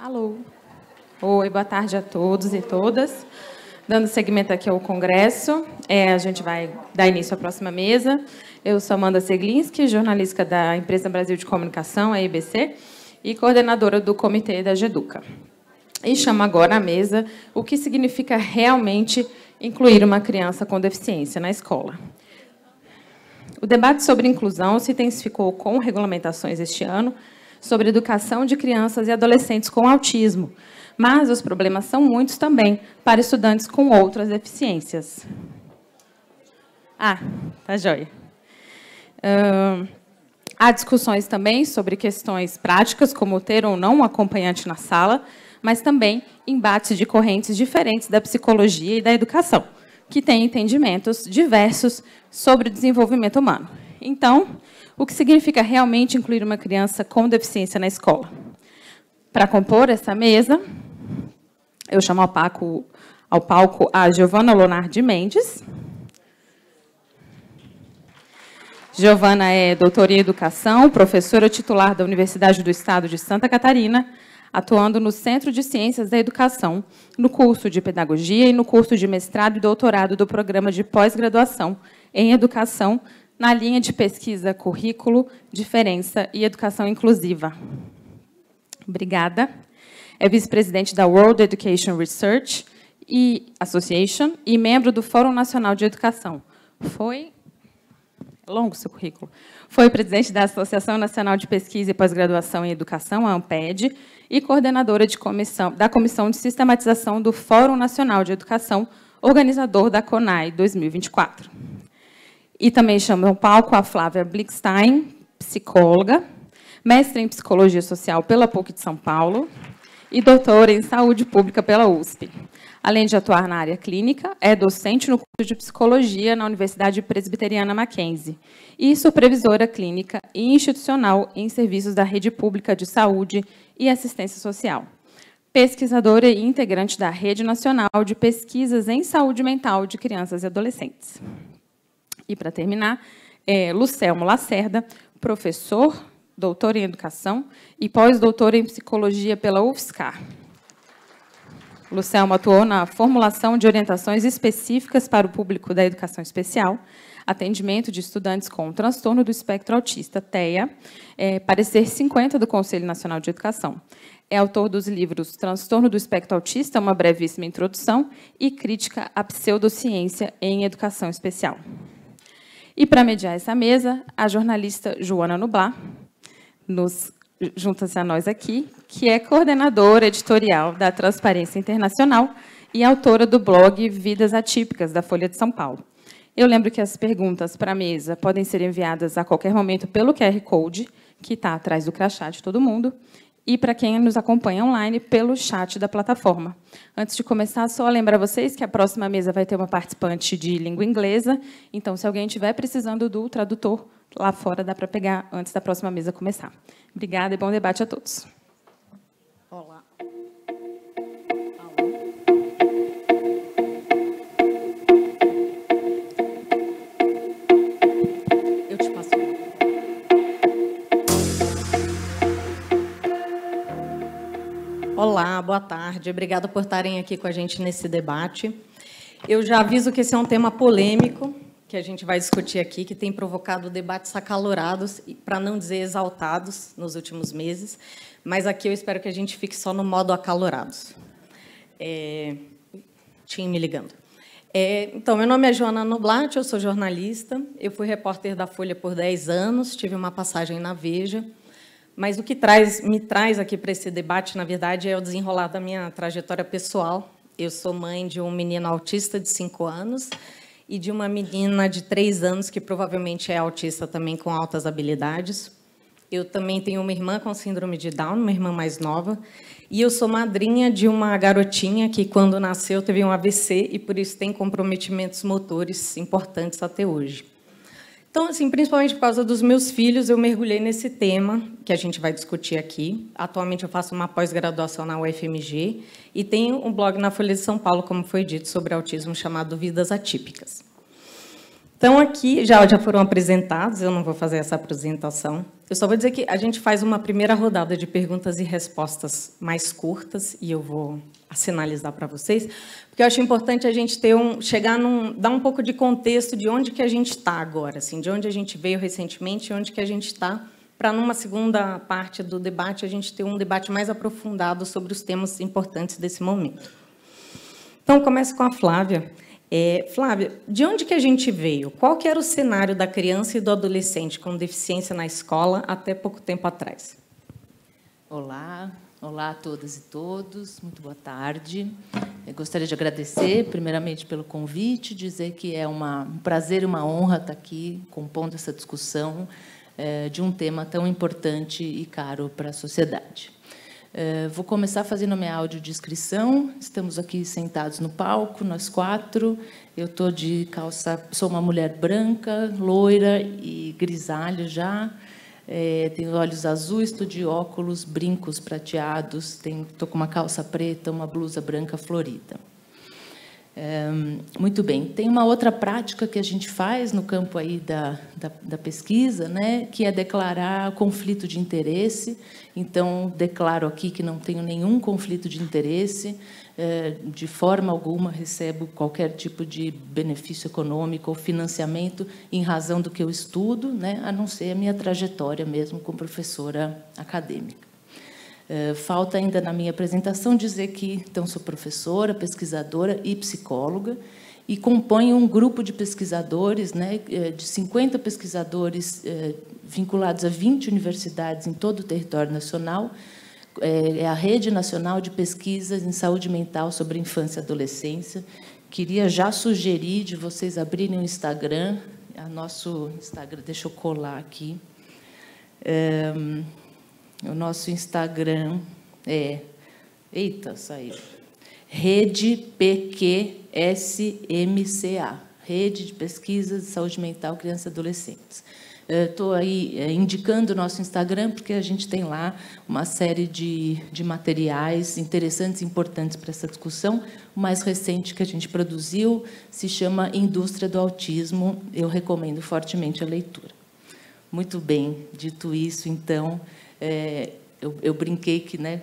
Alô. Oi, boa tarde a todos e todas. Dando seguimento aqui ao congresso, a gente vai dar início à próxima mesa. Eu sou Amanda Seglinski, jornalista da Empresa Brasil de Comunicação, a EBC, e coordenadora do comitê da GEDUCA. E chamo agora à mesa o que significa realmente incluir uma criança com deficiência na escola. O debate sobre inclusão se intensificou com regulamentações este ano sobre educação de crianças e adolescentes com autismo, mas os problemas são muitos também para estudantes com outras deficiências. Tá joia. Há discussões também sobre questões práticas, como ter ou não um acompanhante na sala, mas também embates de correntes diferentes da psicologia e da educação, que têm entendimentos diversos sobre o desenvolvimento humano. Então, o que significa realmente incluir uma criança com deficiência na escola? Para compor essa mesa, eu chamo ao palco a Giovana Lonardi Mendes. Giovana é doutora em Educação, professora titular da Universidade do Estado de Santa Catarina, atuando no Centro de Ciências da Educação, no curso de Pedagogia e no curso de mestrado e doutorado do Programa de Pós-Graduação em Educação, na linha de pesquisa Currículo, Diferença e Educação Inclusiva. Obrigada. É vice-presidente da World Education Research Association e membro do Fórum Nacional de Educação. Longo seu currículo. Foi presidente da Associação Nacional de Pesquisa e Pós-Graduação em Educação, a ANPED, e coordenadora da Comissão de Sistematização do Fórum Nacional de Educação, organizador da CONAE 2024. E também chamo ao palco a Flávia Blickstein, psicóloga, mestre em Psicologia Social pela PUC de São Paulo e doutora em Saúde Pública pela USP. Além de atuar na área clínica, é docente no curso de Psicologia na Universidade Presbiteriana Mackenzie e supervisora clínica e institucional em serviços da Rede Pública de Saúde e Assistência Social. Pesquisadora e integrante da Rede Nacional de Pesquisas em Saúde Mental de Crianças e Adolescentes. E, para terminar, Lucelmo Lacerda, professor, doutor em Educação e pós-doutor em Psicologia pela UFSCar. Lucelmo atuou na formulação de orientações específicas para o público da educação especial, atendimento de estudantes com transtorno do espectro autista, TEA, parecer 50 do Conselho Nacional de Educação. É autor dos livros Transtorno do Espectro Autista, uma brevíssima introdução, e Crítica à Pseudociência em Educação Especial. E, para mediar essa mesa, a jornalista Joana Nublar junta-se a nós aqui, que é coordenadora editorial da Transparência Internacional e autora do blog Vidas Atípicas, da Folha de São Paulo. Eu lembro que as perguntas para a mesa podem ser enviadas a qualquer momento pelo QR Code, que está atrás do crachá de todo mundo, e para quem nos acompanha online, pelo chat da plataforma. Antes de começar, só lembrar vocês que a próxima mesa vai ter uma participante de língua inglesa, então, se alguém estiver precisando do tradutor, lá fora dá para pegar antes da próxima mesa começar. Obrigada e bom debate a todos. Olá. Eu te passo. Olá, boa tarde. Obrigada por estarem aqui com a gente nesse debate. Eu já aviso que esse é um tema polêmico, que a gente vai discutir aqui, que tem provocado debates acalorados, para não dizer exaltados, nos últimos meses. Mas aqui eu espero que a gente fique só no modo acalorados. Tinha me ligando. Então, meu nome é Joana Nublat, eu sou jornalista. Eu fui repórter da Folha por 10 anos, tive uma passagem na Veja. Mas o que me traz aqui para esse debate, na verdade, é o desenrolar da minha trajetória pessoal. Eu sou mãe de um menino autista de 5 anos e de uma menina de 3 anos, que provavelmente é autista também, com altas habilidades. Eu também tenho uma irmã com síndrome de Down, uma irmã mais nova, e eu sou madrinha de uma garotinha que, quando nasceu, teve um AVC e, por isso, tem comprometimentos motores importantes até hoje. Então, assim, principalmente por causa dos meus filhos, eu mergulhei nesse tema que a gente vai discutir aqui. Atualmente, eu faço uma pós-graduação na UFMG e tenho um blog na Folha de São Paulo, como foi dito, sobre autismo, chamado Vidas Atípicas. Então, aqui já foram apresentados, eu não vou fazer essa apresentação. Eu só vou dizer que a gente faz uma primeira rodada de perguntas e respostas mais curtas, e eu vou sinalizar para vocês, porque eu acho importante a gente dar um pouco de contexto de onde que a gente está agora, assim, de onde a gente veio recentemente e onde que a gente está, para, numa segunda parte do debate, a gente ter um debate mais aprofundado sobre os temas importantes desse momento. Então, começo com a Flávia. Flávia, de onde que a gente veio? Qual que era o cenário da criança e do adolescente com deficiência na escola até pouco tempo atrás? Olá a todas e todos, muito boa tarde. Eu gostaria de agradecer, primeiramente, pelo convite, dizer que é um prazer e uma honra estar aqui compondo essa discussão de um tema tão importante e caro para a sociedade. Vou começar fazendo a minha audiodescrição. Estamos aqui sentados no palco, nós 4. Eu estou de calça, sou uma mulher branca, loira e grisalha já. Tenho olhos azuis, estou de óculos, brincos prateados, estou com uma calça preta, uma blusa branca florida. Muito bem. Tem uma outra prática que a gente faz no campo aí da pesquisa, né, que é declarar conflito de interesse. Então, declaro aqui que não tenho nenhum conflito de interesse, de forma alguma recebo qualquer tipo de benefício econômico ou financiamento em razão do que eu estudo, né, a não ser a minha trajetória mesmo como professora acadêmica. Falta ainda na minha apresentação dizer que então, sou professora, pesquisadora e psicóloga, e componho um grupo de pesquisadores, né, de 50 pesquisadores vinculados a 20 universidades em todo o território nacional. É a Rede Nacional de Pesquisas em Saúde Mental sobre Infância e Adolescência. Queria já sugerir de vocês abrirem o Instagram. Nosso Instagram, deixa eu colar aqui. O nosso Instagram eita, saiu. Rede PQSMCA, Rede de Pesquisas de Saúde Mental, Crianças e Adolescentes. Estou aí indicando o nosso Instagram, porque a gente tem lá uma série de materiais interessantes e importantes para essa discussão. O mais recente que a gente produziu se chama Indústria do Autismo. Eu recomendo fortemente a leitura. Muito bem, dito isso, então... Eu brinquei que, né,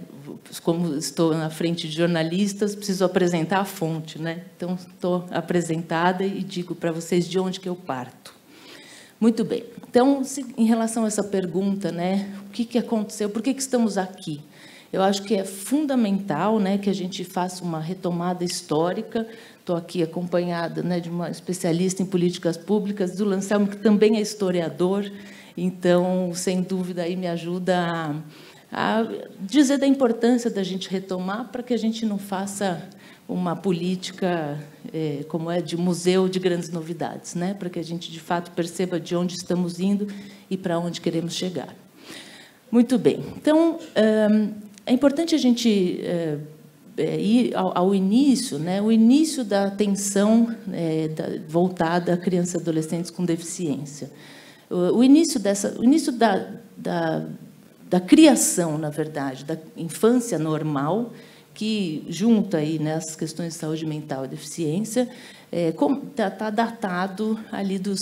como estou na frente de jornalistas, preciso apresentar a fonte, né? Então, estou apresentada e digo para vocês de onde que eu parto. Muito bem. Então, em relação a essa pergunta, né, o que aconteceu, por que estamos aqui? Eu acho que é fundamental, né, que a gente faça uma retomada histórica. Estou aqui acompanhada, né, de uma especialista em políticas públicas, do Anselmo, que também é historiador. Então, sem dúvida, aí me ajuda a dizer da importância da gente retomar para que a gente não faça uma política como é de museu de grandes novidades, né? Para que a gente, de fato, perceba de onde estamos indo e para onde queremos chegar. Muito bem. Então, é importante a gente ir ao início, né? O início da atenção voltada a crianças e adolescentes com deficiência. O início da criação, na verdade, da infância normal, que junta aí, né, as questões de saúde mental e deficiência, está datado ali do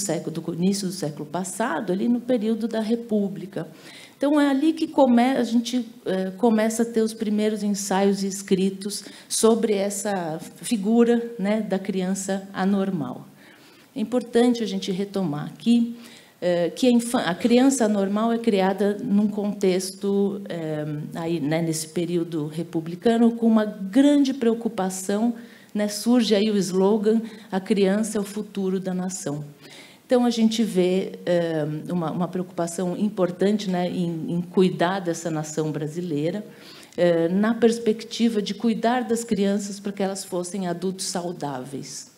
início do século passado, ali no período da República. Então, é ali que a gente começa a ter os primeiros ensaios escritos sobre essa figura, né, da criança anormal. É importante a gente retomar aqui que a criança anormal é criada num contexto, aí, né, nesse período republicano, com uma grande preocupação, né, surge aí o slogan, a criança é o futuro da nação. Então, a gente vê uma preocupação importante, né, em cuidar dessa nação brasileira, na perspectiva de cuidar das crianças para que elas fossem adultos saudáveis.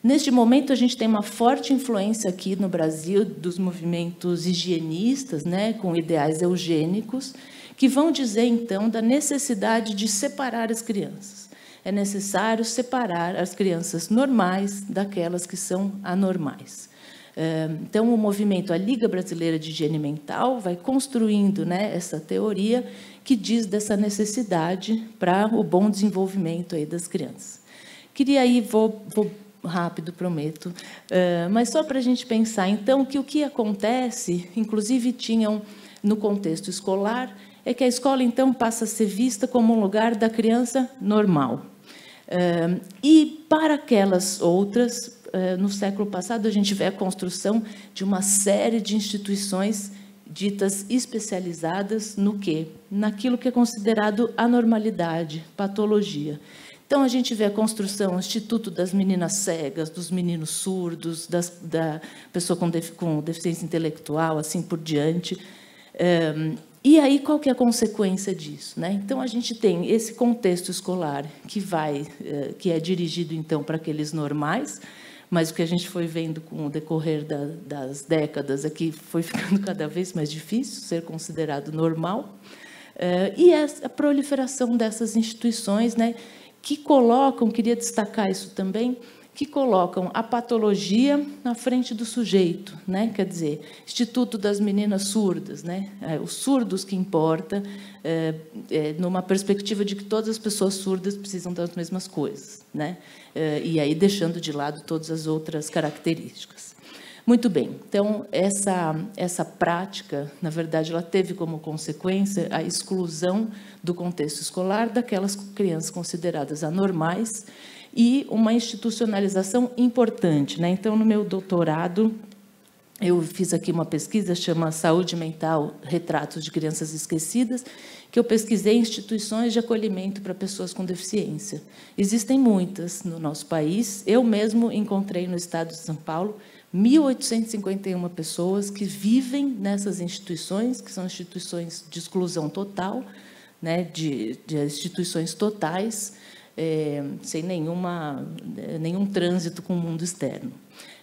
Neste momento, a gente tem uma forte influência aqui no Brasil dos movimentos higienistas, né, com ideais eugênicos, que vão dizer, então, da necessidade de separar as crianças. É necessário separar as crianças normais daquelas que são anormais. Então, o movimento, a Liga Brasileira de Higiene Mental, vai construindo, né, essa teoria que diz dessa necessidade para o bom desenvolvimento aí das crianças. Queria aí, vou rápido, prometo. Mas só para a gente pensar, então, que o que acontece, inclusive tinham no contexto escolar, é que a escola, então, passa a ser vista como um lugar da criança normal. E para aquelas outras, no século passado, a gente vê a construção de uma série de instituições ditas especializadas no quê? Naquilo que é considerado anormalidade, patologia. Então, a gente vê a construção, o Instituto das Meninas Cegas, dos Meninos Surdos, da pessoa com deficiência intelectual, assim por diante. E aí, qual que é a consequência disso, né? Então, a gente tem esse contexto escolar que é dirigido, então, para aqueles normais, mas o que a gente foi vendo com o decorrer das décadas aqui foi ficando cada vez mais difícil ser considerado normal. E a proliferação dessas instituições, né, que colocam, queria destacar isso também, que colocam a patologia na frente do sujeito, né? Quer dizer, Instituto das Meninas Surdas, né? Os surdos que importa, numa perspectiva de que todas as pessoas surdas precisam das mesmas coisas, né? E aí deixando de lado todas as outras características. Muito bem, então, essa prática, na verdade, ela teve como consequência a exclusão do contexto escolar daquelas crianças consideradas anormais e uma institucionalização importante, né? Então, no meu doutorado, eu fiz aqui uma pesquisa, chama Saúde Mental, Retratos de Crianças Esquecidas, que eu pesquisei instituições de acolhimento para pessoas com deficiência. Existem muitas no nosso país. Eu mesmo encontrei no estado de São Paulo 1.851 pessoas que vivem nessas instituições, que são instituições de exclusão total, né, de instituições totais, sem nenhum trânsito com o mundo externo.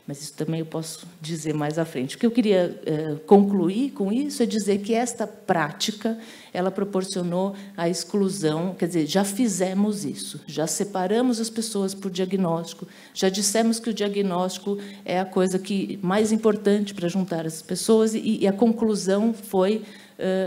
Mas isso também eu posso dizer mais à frente. O que eu queria concluir com isso é dizer que esta prática ela proporcionou a exclusão, quer dizer, já fizemos isso, já separamos as pessoas por diagnóstico, já dissemos que o diagnóstico é a coisa mais importante para juntar as pessoas, e a conclusão foi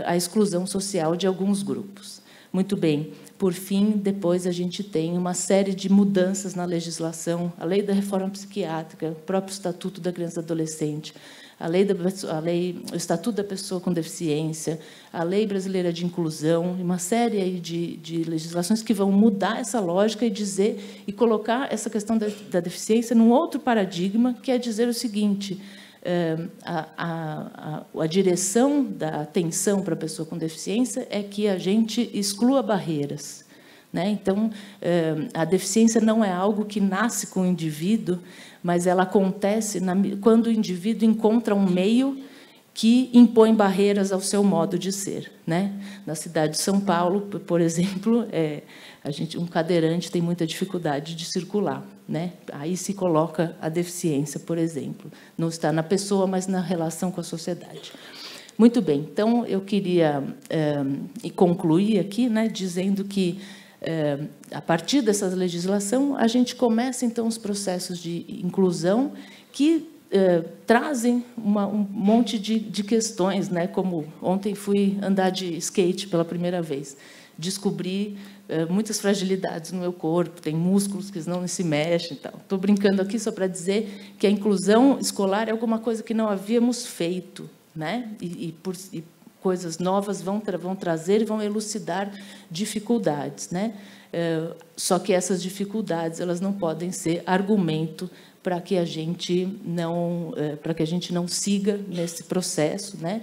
a exclusão social de alguns grupos. Muito bem. Por fim, depois a gente tem uma série de mudanças na legislação, a lei da reforma psiquiátrica, o próprio Estatuto da Criança e Adolescente, o Estatuto da Pessoa com Deficiência, a Lei Brasileira de Inclusão, uma série aí de legislações que vão mudar essa lógica e colocar essa questão da deficiência num outro paradigma, que é dizer o seguinte: a direção da atenção para a pessoa com deficiência é que a gente exclua barreiras, né? Então, a deficiência não é algo que nasce com o indivíduo, mas ela acontece quando o indivíduo encontra um meio que impõe barreiras ao seu modo de ser, né? Na cidade de São Paulo, por exemplo, um cadeirante tem muita dificuldade de circular, né? Aí se coloca a deficiência, por exemplo. Não está na pessoa, mas na relação com a sociedade. Muito bem, então, eu queria concluir aqui, né, dizendo que, a partir dessa legislação, a gente começa, então, os processos de inclusão que trazem um monte de questões, né? Como ontem fui andar de skate pela primeira vez, descobri muitas fragilidades no meu corpo, tem músculos que não se mexem. Estou brincando aqui só para dizer que a inclusão escolar é alguma coisa que não havíamos feito, né? E coisas novas vão trazer e vão elucidar dificuldades, né? Só que essas dificuldades elas não podem ser argumento para que a gente não siga nesse processo, né,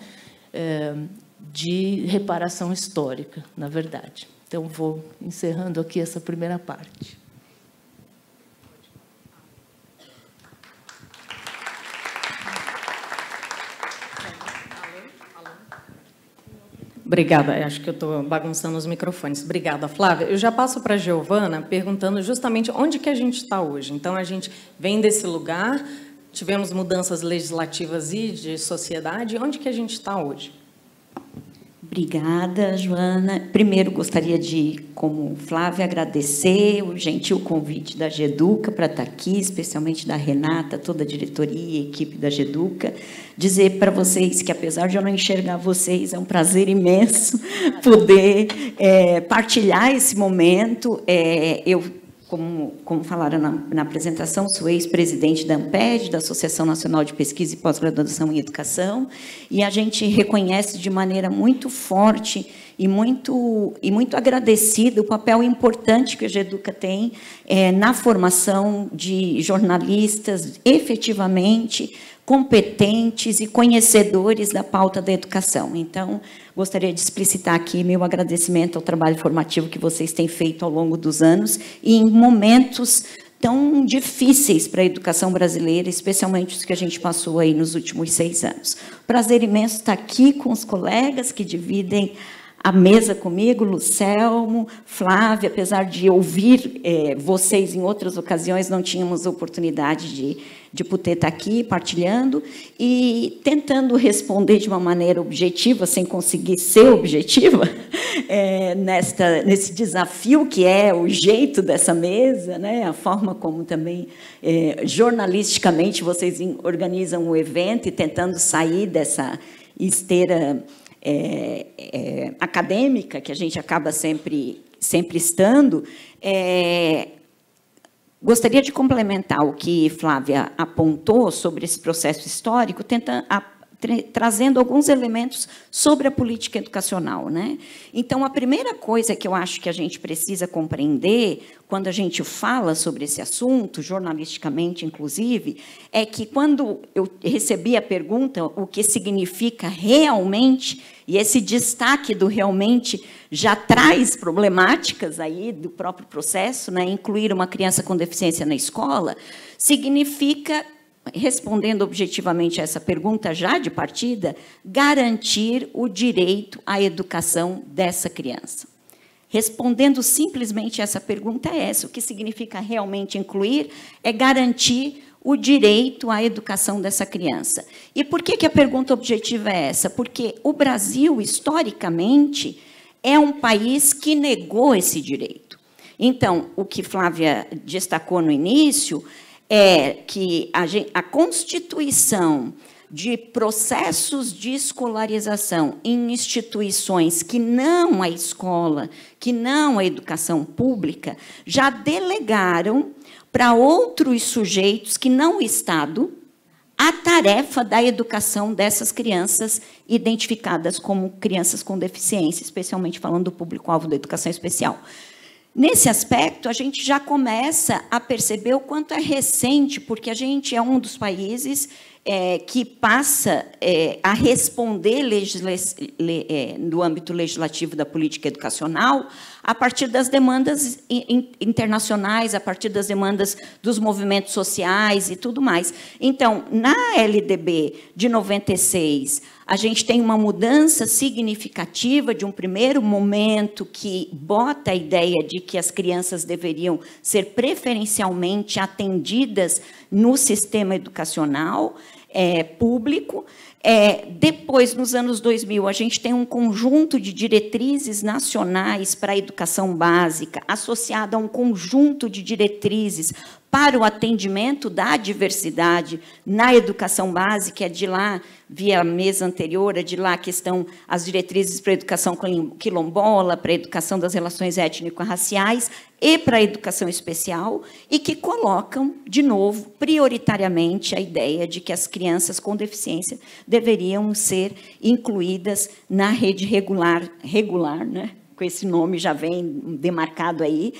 de reparação histórica, na verdade. Então, vou encerrando aqui essa primeira parte. Obrigada. Acho que eu estou bagunçando os microfones. Obrigada, Flávia. Eu já passo para a Giovana perguntando justamente onde que a gente está hoje. Então, a gente vem desse lugar, tivemos mudanças legislativas e de sociedade. Onde que a gente está hoje? Obrigada, Joana. Primeiro, gostaria de, como Flávia, agradecer o gentil convite da GEDUCA para estar aqui, especialmente da Renata, toda a diretoria e equipe da GEDUCA. Dizer para vocês que, apesar de eu não enxergar vocês, é um prazer imenso poder partilhar esse momento. Eu como falaram na apresentação, sou ex-presidente da ANPED, da Associação Nacional de Pesquisa e Pós-Graduação em Educação, e a gente reconhece de maneira muito forte e muito agradecida o papel importante que a GEDUCA tem na formação de jornalistas efetivamente competentes e conhecedores da pauta da educação. Então, gostaria de explicitar aqui meu agradecimento ao trabalho formativo que vocês têm feito ao longo dos anos e em momentos tão difíceis para a educação brasileira, especialmente os que a gente passou aí nos últimos 6 anos. Prazer imenso estar aqui com os colegas que dividem a mesa comigo, Lucelmo, Flávia, apesar de ouvir vocês em outras ocasiões, não tínhamos oportunidade de poder estar aqui partilhando e tentando responder de uma maneira objetiva, sem conseguir ser objetiva, nesse desafio que é o jeito dessa mesa, né? A forma como também, jornalisticamente, vocês organizam o evento e tentando sair dessa esteira acadêmica, que a gente acaba sempre estando. Gostaria de complementar o que Flávia apontou sobre esse processo histórico, trazendo alguns elementos sobre a política educacional, né? Então, a primeira coisa que eu acho que a gente precisa compreender, quando a gente fala sobre esse assunto, jornalisticamente, inclusive, é que quando eu recebi a pergunta, o que significa realmente, e esse destaque do realmente já traz problemáticas aí do próprio processo, né? Incluir uma criança com deficiência na escola, significa, respondendo objetivamente a essa pergunta já de partida, garantir o direito à educação dessa criança. Respondendo simplesmente essa pergunta é essa, o que significa realmente incluir é garantir o direito à educação dessa criança. E por que a pergunta objetiva é essa? Porque o Brasil, historicamente, é um país que negou esse direito. Então, o que Flávia destacou no início é que a constituição de processos de escolarização em instituições que não a escola, que não a educação pública, já delegaram para outros sujeitos que não o Estado a tarefa da educação dessas crianças identificadas como crianças com deficiência, especialmente falando do público-alvo da educação especial. Nesse aspecto, a gente já começa a perceber o quanto é recente, porque a gente é um dos países que passa a responder no âmbito legislativo da política educacional a partir das demandas internacionais, a partir das demandas dos movimentos sociais e tudo mais. Então, na LDB de 96, a gente tem uma mudança significativa de um primeiro momento que bota a ideia de que as crianças deveriam ser preferencialmente atendidas no sistema educacional público. Depois, nos anos 2000, a gente tem um conjunto de diretrizes nacionais para a educação básica, associada a um conjunto de diretrizes para o atendimento da diversidade na educação básica. É de lá, via a mesa anterior, é de lá que estão as diretrizes para a educação quilombola, para a educação das relações étnico-raciais e para a educação especial, e que colocam, de novo, prioritariamente a ideia de que as crianças com deficiência deveriam ser incluídas na rede regular, né? Com esse nome já vem demarcado aí,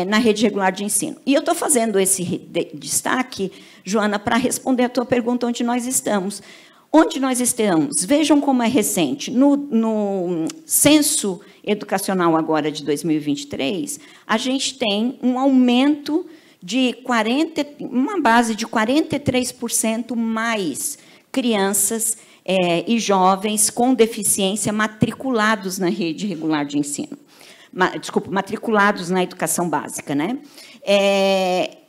na rede regular de ensino. E eu estou fazendo esse destaque, Joana, para responder a tua pergunta, onde nós estamos. Onde nós estamos? Vejam como é recente. No censo educacional agora de 2023, a gente tem um aumento de uma base de 43% mais crianças e jovens com deficiência matriculados na rede regular de ensino. Desculpa, matriculados na educação básica, né?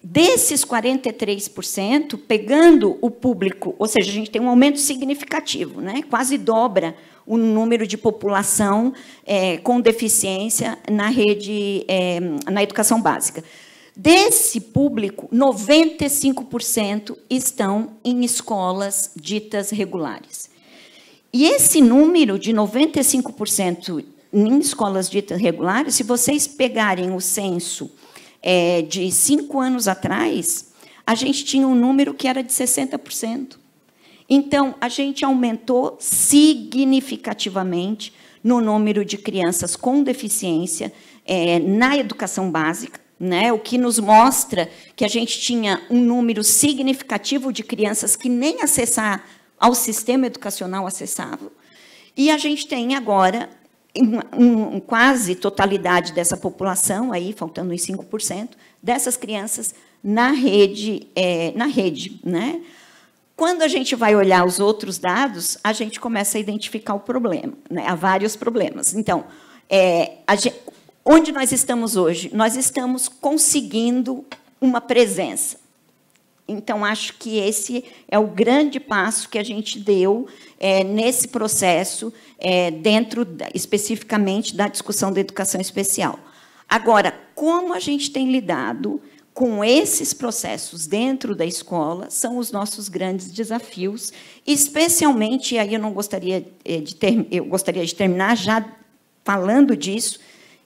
Desses 43%, pegando o público, ou seja, a gente tem um aumento significativo, né? Quase dobra o número de população com deficiência na rede, na educação básica. Desse público, 95% estão em escolas ditas regulares. E esse número de 95% em escolas ditas regulares, se vocês pegarem o censo de 5 anos atrás, a gente tinha um número que era de 60%. Então, a gente aumentou significativamente no número de crianças com deficiência na educação básica, né? O que nos mostra que a gente tinha um número significativo de crianças que nem acessar ao sistema educacional acessavam. E a gente tem agora quase totalidade dessa população, aí, faltando uns 5%, dessas crianças na rede, né? Quando a gente vai olhar os outros dados, a gente começa a identificar o problema, né? Há vários problemas. Então, onde nós estamos hoje? Nós estamos conseguindo uma presença. Então, acho que esse é o grande passo que a gente deu nesse processo, dentro, especificamente, da discussão da educação especial. Agora, como a gente tem lidado com esses processos dentro da escola, são os nossos grandes desafios, especialmente, aí eu gostaria de terminar já falando disso,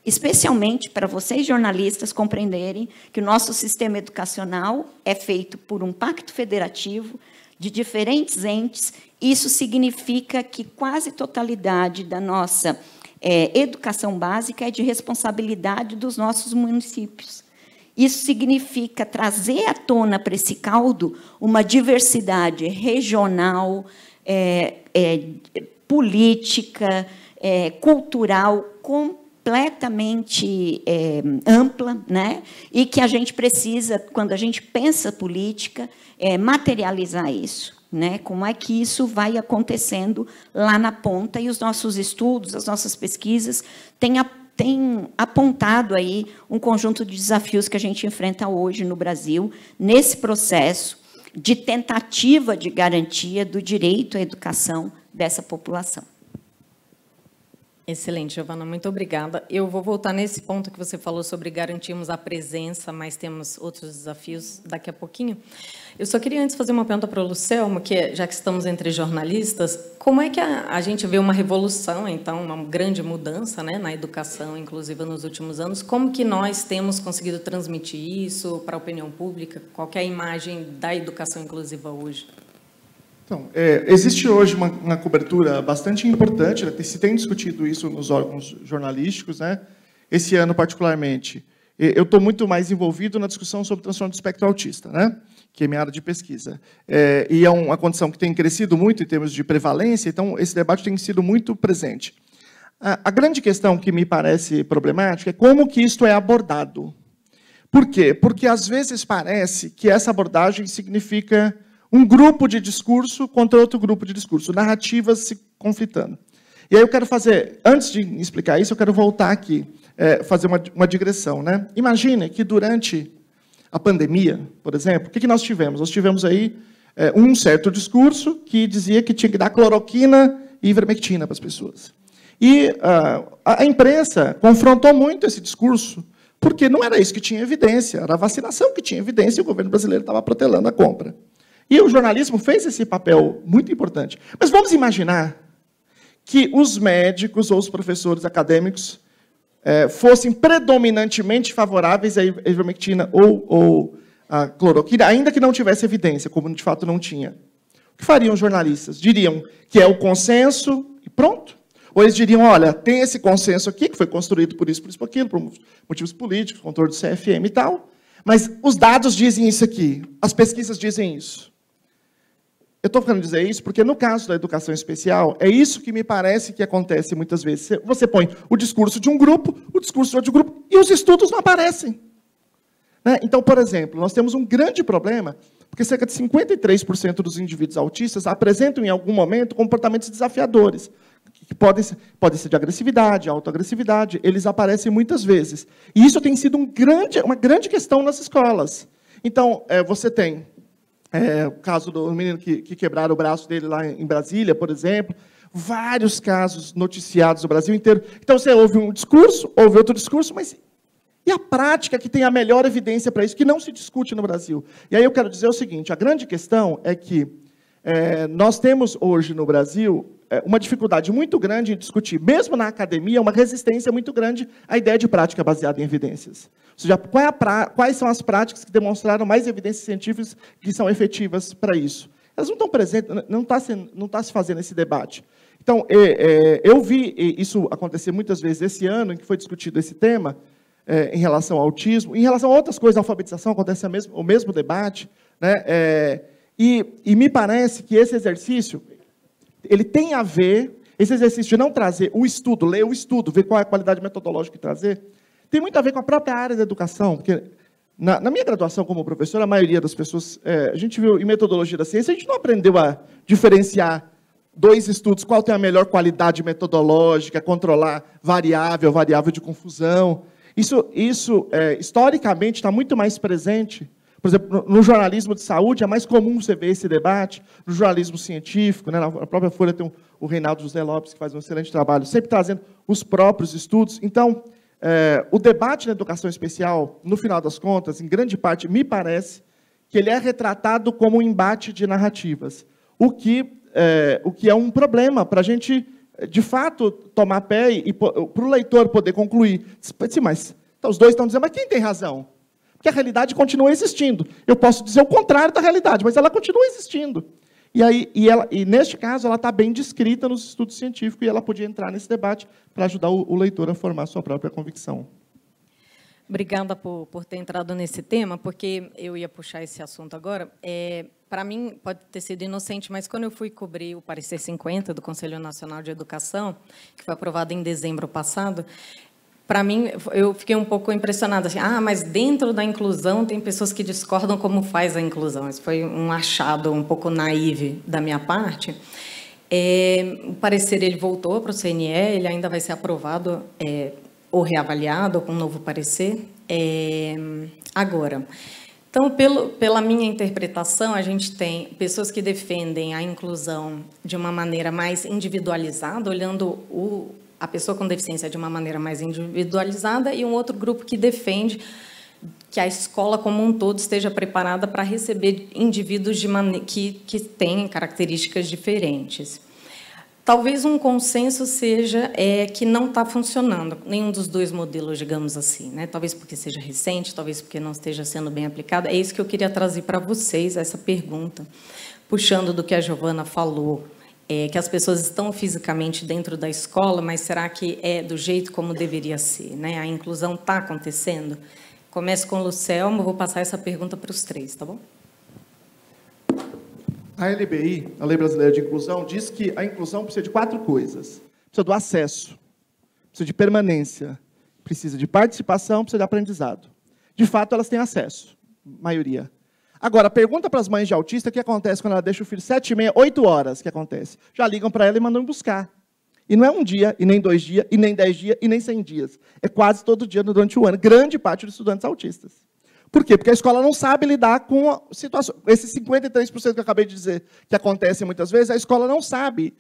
especialmente para vocês, jornalistas, compreenderem que o nosso sistema educacional é feito por um pacto federativo de diferentes entes. Isso significa que quase totalidade da nossa educação básica é de responsabilidade dos nossos municípios. Isso significa trazer à tona para esse caldo uma diversidade regional, política, cultural, completamente ampla, né? E que a gente precisa, quando a gente pensa política, materializar isso, né? Como é que isso vai acontecendo lá na ponta, e os nossos estudos, as nossas pesquisas têm apontado aí um conjunto de desafios que a gente enfrenta hoje no Brasil, nesse processo de tentativa de garantia do direito à educação dessa população. Excelente, Giovana, muito obrigada. Eu vou voltar nesse ponto que você falou sobre garantirmos a presença, mas temos outros desafios daqui a pouquinho. Eu só queria antes fazer uma pergunta para o Lucelmo, que já que estamos entre jornalistas, como é que a gente vê uma revolução, então, uma grande mudança, né, na educação inclusiva nos últimos anos? Como que nós temos conseguido transmitir isso para a opinião pública? Qual que é a imagem da educação inclusiva hoje? Então, existe hoje uma cobertura bastante importante, né? Se tem discutido isso nos órgãos jornalísticos, né? Esse ano, particularmente, eu estou muito mais envolvido na discussão sobre transtorno do espectro autista, né? Que é minha área de pesquisa. E é uma condição que tem crescido muito em termos de prevalência, então esse debate tem sido muito presente. A grande questão que me parece problemática é como que isto é abordado. Por quê? Porque, às vezes, parece que essa abordagem significa um grupo de discurso contra outro grupo de discurso, narrativas se conflitando. E aí eu quero fazer, antes de explicar isso, eu quero voltar aqui, fazer uma digressão, né? Imagine que durante a pandemia, por exemplo, o que nós tivemos? Nós tivemos aí um certo discurso que dizia que tinha que dar cloroquina e ivermectina para as pessoas. E a imprensa confrontou muito esse discurso, porque não era isso que tinha evidência, era a vacinação que tinha evidência e o governo brasileiro estava protelando a compra. E o jornalismo fez esse papel muito importante. Mas vamos imaginar que os médicos ou os professores acadêmicos fossem predominantemente favoráveis à ivermectina ou à cloroquina, ainda que não tivesse evidência, como de fato não tinha. O que fariam os jornalistas? Diriam que é o consenso e pronto? Ou eles diriam, olha, tem esse consenso aqui, que foi construído por isso, por aquilo, por motivos políticos, controle do CFM e tal, mas os dados dizem isso aqui, as pesquisas dizem isso. Eu estou querendo dizer isso porque, no caso da educação especial, é isso que me parece que acontece muitas vezes. Você põe o discurso de um grupo, o discurso de outro grupo, e os estudos não aparecem. Né? Então, por exemplo, nós temos um grande problema, porque cerca de 53% dos indivíduos autistas apresentam, em algum momento, comportamentos desafiadores, que podem ser de agressividade, autoagressividade, eles aparecem muitas vezes. E isso tem sido uma grande questão nas escolas. Então, você tem o caso do menino que quebraram o braço dele lá em Brasília, por exemplo, vários casos noticiados no Brasil inteiro. Então, você ouve um discurso, ouve outro discurso, mas e a prática que tem a melhor evidência para isso, que não se discute no Brasil? E aí eu quero dizer o seguinte, a grande questão é que nós temos hoje no Brasil uma dificuldade muito grande em discutir, mesmo na academia, uma resistência muito grande à ideia de prática baseada em evidências. Ou seja, quais são as práticas que demonstraram mais evidências científicas que são efetivas para isso? Elas não estão presentes, não está se fazendo esse debate. Então, eu vi isso acontecer muitas vezes esse ano, em que foi discutido esse tema, em relação ao autismo. Em relação a outras coisas, a alfabetização, acontece o mesmo debate, né? E me parece que esse exercício ele tem a ver, esse exercício de não trazer o estudo, ler o estudo, ver qual é a qualidade metodológica e trazer, tem muito a ver com a própria área da educação, porque na minha graduação como professor, a maioria das pessoas, a gente viu em metodologia da ciência, a gente não aprendeu a diferenciar dois estudos, qual tem a melhor qualidade metodológica, controlar variável de confusão. Isso historicamente, está muito mais presente. Por exemplo, no jornalismo de saúde, é mais comum você ver esse debate, no jornalismo científico, né? Na própria Folha tem o Reinaldo José Lopes, que faz um excelente trabalho, sempre trazendo os próprios estudos. Então, o debate na educação especial, no final das contas, em grande parte, me parece que ele é retratado como um embate de narrativas, o que é um problema para a gente, de fato, tomar pé e para o leitor poder concluir. Sim, mas então, os dois estão dizendo, mas quem tem razão? Porque a realidade continua existindo. Eu posso dizer o contrário da realidade, mas ela continua existindo. E neste caso, ela está bem descrita nos estudos científicos, e ela podia entrar nesse debate para ajudar o leitor a formar a sua própria convicção. Obrigada por ter entrado nesse tema, porque eu ia puxar esse assunto agora. Para mim, pode ter sido inocente, mas quando eu fui cobrir o parecer 50 do Conselho Nacional de Educação, que foi aprovado em dezembro passado, para mim, eu fiquei um pouco impressionada. Assim, mas dentro da inclusão tem pessoas que discordam como faz a inclusão. Isso foi um achado um pouco naive da minha parte. O parecer ele voltou para o CNE, ele ainda vai ser aprovado ou reavaliado com um novo parecer agora. Então, pela minha interpretação, a gente tem pessoas que defendem a inclusão de uma maneira mais individualizada, olhando a pessoa com deficiência de uma maneira mais individualizada, e um outro grupo que defende que a escola como um todo esteja preparada para receber indivíduos que têm características diferentes. Talvez um consenso seja que não está funcionando nenhum dos dois modelos, digamos assim, né? Talvez porque seja recente, talvez porque não esteja sendo bem aplicado. É isso que eu queria trazer para vocês, essa pergunta, puxando do que a Giovana falou, que as pessoas estão fisicamente dentro da escola, mas será que é do jeito como deveria ser, né? A inclusão está acontecendo? Começo com o Lucelmo, vou passar essa pergunta para os três, tá bom? A LBI, a Lei Brasileira de Inclusão, diz que a inclusão precisa de 4 coisas. Precisa do acesso, precisa de permanência, precisa de participação, precisa de aprendizado. De fato, elas têm acesso, maioria. Agora, pergunta para as mães de autista o que acontece quando ela deixa o filho 7h30, 8 horas, o que acontece? Já ligam para ela e mandam buscar. E não é um dia, e nem 2 dias, e nem 10 dias, e nem 100 dias. É quase todo dia durante o ano. Grande parte dos estudantes autistas. Por quê? Porque a escola não sabe lidar com a situação. Esses 53% que eu acabei de dizer, que acontecem muitas vezes, a escola não sabe.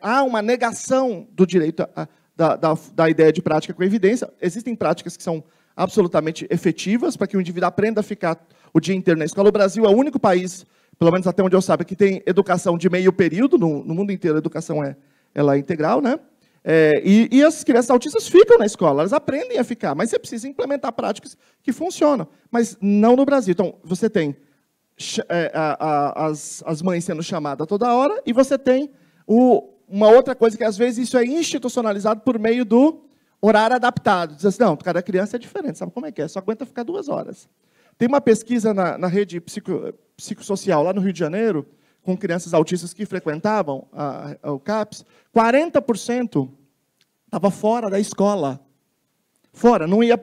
Há uma negação do direito da ideia de prática com evidência. Existem práticas que são absolutamente efetivas para que o indivíduo aprenda a ficar o dia inteiro na escola. O Brasil é o único país, pelo menos até onde eu saiba, que tem educação de meio período. No mundo inteiro, a educação ela é integral, né? E as crianças autistas ficam na escola, elas aprendem a ficar, mas você precisa implementar práticas que funcionam, mas não no Brasil. Então, você tem as mães sendo chamadas toda hora, e você tem uma outra coisa, que às vezes isso é institucionalizado por meio do horário adaptado. Diz assim, não, cada criança é diferente, sabe como é que é? Só aguenta ficar 2 horas. Tem uma pesquisa na rede psicossocial, lá no Rio de Janeiro, com crianças autistas que frequentavam o CAPS, 40% estava fora da escola. Fora, não ia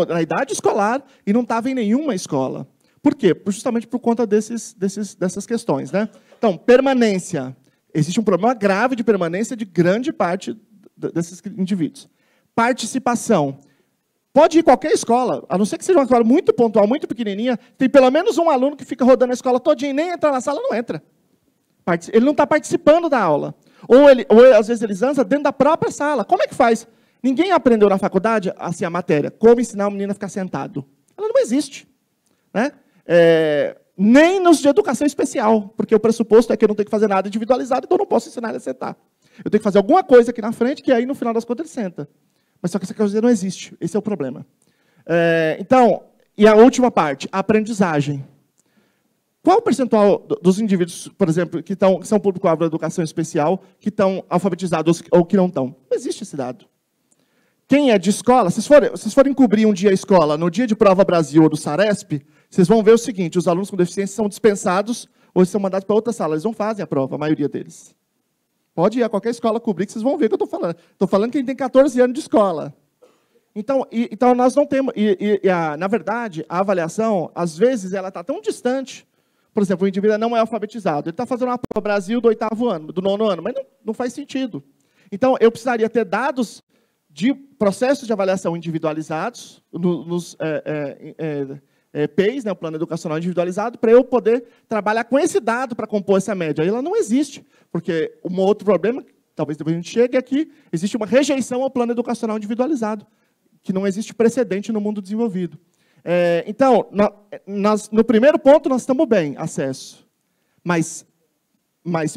na idade escolar e não estava em nenhuma escola. Por quê? Justamente por conta dessas questões, né? Então, permanência. Existe um problema grave de permanência de grande parte desses indivíduos. Participação. Pode ir qualquer escola, a não ser que seja uma escola muito pontual, muito pequenininha, tem pelo menos um aluno que fica rodando a escola todinha e nem entrar na sala, não entra. Ele não está participando da aula. Ou às vezes, eles andam dentro da própria sala. Como é que faz? Ninguém aprendeu na faculdade a matéria. Como ensinar uma menina a ficar sentado. Ela não existe. Né? Nem nos de educação especial, porque o pressuposto é que eu não tenho que fazer nada individualizado, então eu não posso ensinar ele a sentar. Eu tenho que fazer alguma coisa aqui na frente, que aí, no final das contas, ele senta. Mas só que essa coisa não existe. Esse é o problema. Então, e a última parte, a aprendizagem. Qual o percentual dos indivíduos, por exemplo, que são público-alvo da educação especial, que estão alfabetizados ou que não estão? Não existe esse dado. Quem é de escola, se vocês forem cobrir um dia a escola, no dia de prova Brasil ou do Saresp, vocês vão ver o seguinte, os alunos com deficiência são dispensados ou são mandados para outra sala. Eles não fazem a prova, a maioria deles. Pode ir a qualquer escola cobrir, que vocês vão ver o que eu estou falando. Estou falando que a gente tem 14 anos de escola. Então nós não temos... na verdade, a avaliação, às vezes, ela está tão distante. Por exemplo, o indivíduo não é alfabetizado. Ele está fazendo uma prova Brasil do 8º ano, do 9º ano, mas não faz sentido. Então, eu precisaria ter dados de processos de avaliação individualizados, nos PEIs, né, o Plano Educacional Individualizado, para eu poder trabalhar com esse dado para compor essa média. Aí ela não existe, porque um outro problema, talvez depois a gente chegue aqui, existe uma rejeição ao Plano Educacional Individualizado, que não existe precedente no mundo desenvolvido. Então, no primeiro ponto, nós estamos bem, acesso. Mas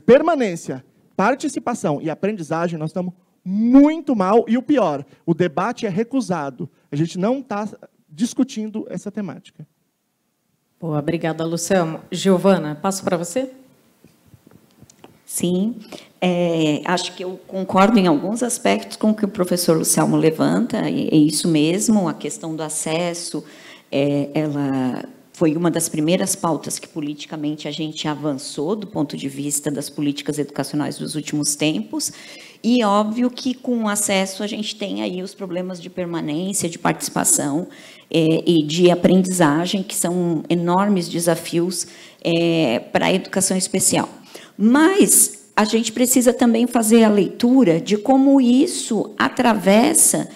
permanência, participação e aprendizagem, nós estamos muito mal. E o pior, o debate é recusado. A gente não está discutindo essa temática. Boa, obrigada, Luciano. Giovana, passo para você. Sim, acho que eu concordo em alguns aspectos com o que o professor Luciano levanta, é isso mesmo, a questão do acesso, ela foi uma das primeiras pautas que politicamente a gente avançou do ponto de vista das políticas educacionais dos últimos tempos, e óbvio que com o acesso a gente tem aí os problemas de permanência, de participação e de aprendizagem, que são enormes desafios para a educação especial. Mas a gente precisa também fazer a leitura de como isso atravessa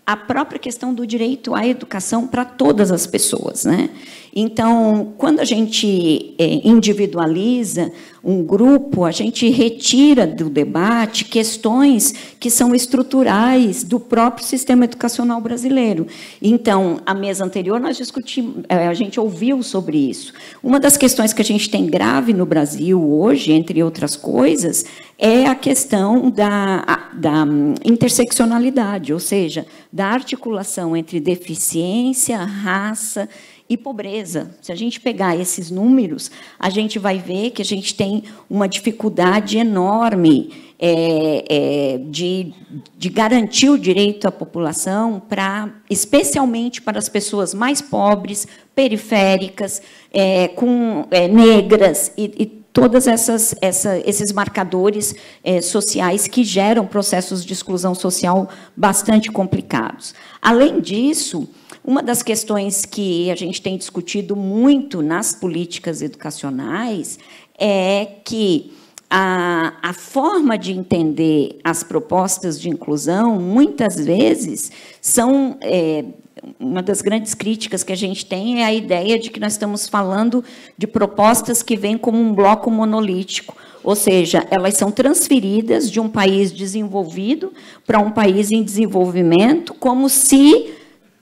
a própria questão do direito à educação para todas as pessoas, né? Então, quando a gente individualiza um grupo, a gente retira do debate questões que são estruturais do próprio sistema educacional brasileiro. Então, a mesa anterior, nós discutimos, a gente ouviu sobre isso. Uma das questões que a gente tem grave no Brasil hoje, entre outras coisas, é a questão da interseccionalidade, ou seja, da articulação entre deficiência, raça e pobreza. Se a gente pegar esses números, a gente vai ver que a gente tem uma dificuldade enorme de garantir o direito à população, especialmente para as pessoas mais pobres, periféricas, negras e todos esses marcadores sociais que geram processos de exclusão social bastante complicados. Além disso, uma das questões que a gente tem discutido muito nas políticas educacionais é que a forma de entender as propostas de inclusão, muitas vezes, são... uma das grandes críticas que a gente tem é a ideia de que nós estamos falando de propostas que vêm como um bloco monolítico, ou seja, elas são transferidas de um país desenvolvido para um país em desenvolvimento, como se...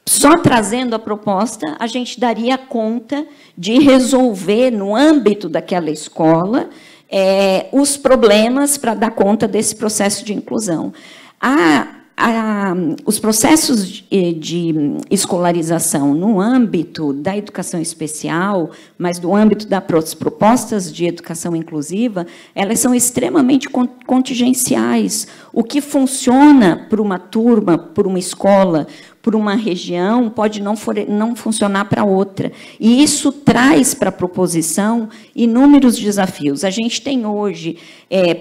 só trazendo a proposta, a gente daria conta de resolver, no âmbito daquela escola, os problemas para dar conta desse processo de inclusão. Os processos de escolarização no âmbito da educação especial, mas no âmbito das propostas de educação inclusiva, elas são extremamente contingenciais. O que funciona para uma turma, por uma escola, por uma região, pode não funcionar para outra. E isso traz para a proposição inúmeros desafios. A gente tem hoje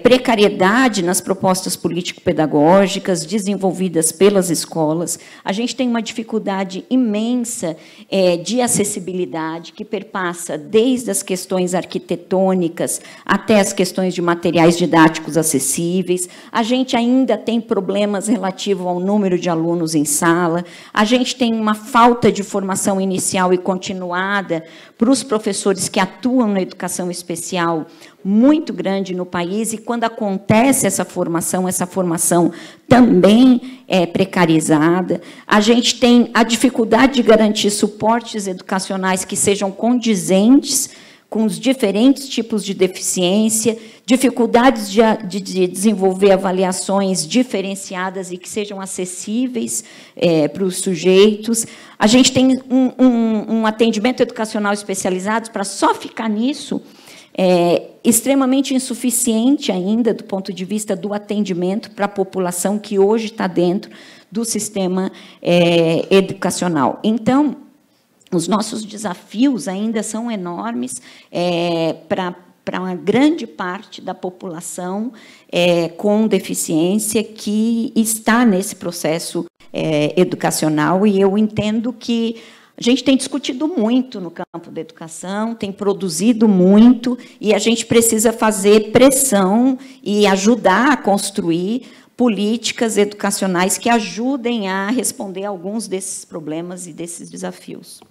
precariedade nas propostas político-pedagógicas desenvolvidas pelas escolas. A gente tem uma dificuldade imensa de acessibilidade, que perpassa desde as questões arquitetônicas até as questões de materiais didáticos acessíveis. A gente ainda tem problemas relativos ao número de alunos em sala. A gente tem uma falta de formação inicial e continuada para os professores que atuam na educação especial muito grande no país, e quando acontece essa formação também é precarizada. A gente tem a dificuldade de garantir suportes educacionais que sejam condizentes com os diferentes tipos de deficiência, dificuldades de desenvolver avaliações diferenciadas e que sejam acessíveis para os sujeitos. A gente tem um atendimento educacional especializado, para só ficar nisso, extremamente insuficiente ainda do ponto de vista do atendimento para a população que hoje está dentro do sistema educacional. Então, os nossos desafios ainda são enormes para uma grande parte da população com deficiência que está nesse processo educacional, e eu entendo que a gente tem discutido muito no campo da educação, tem produzido muito, e a gente precisa fazer pressão e ajudar a construir políticas educacionais que ajudem a responder a alguns desses problemas e desses desafios.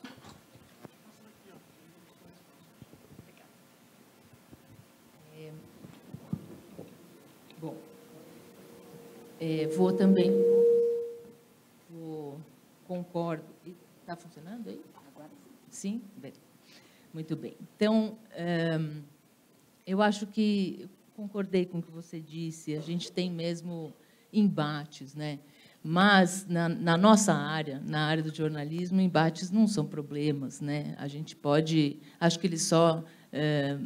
Vou também, concordo. Está funcionando aí? Agora sim. Sim? Muito bem. Então, eu acho que concordei com o que você disse, a gente tem mesmo embates, né? Mas, na nossa área, na área do jornalismo, embates não são problemas, né? A gente pode, acho que eles só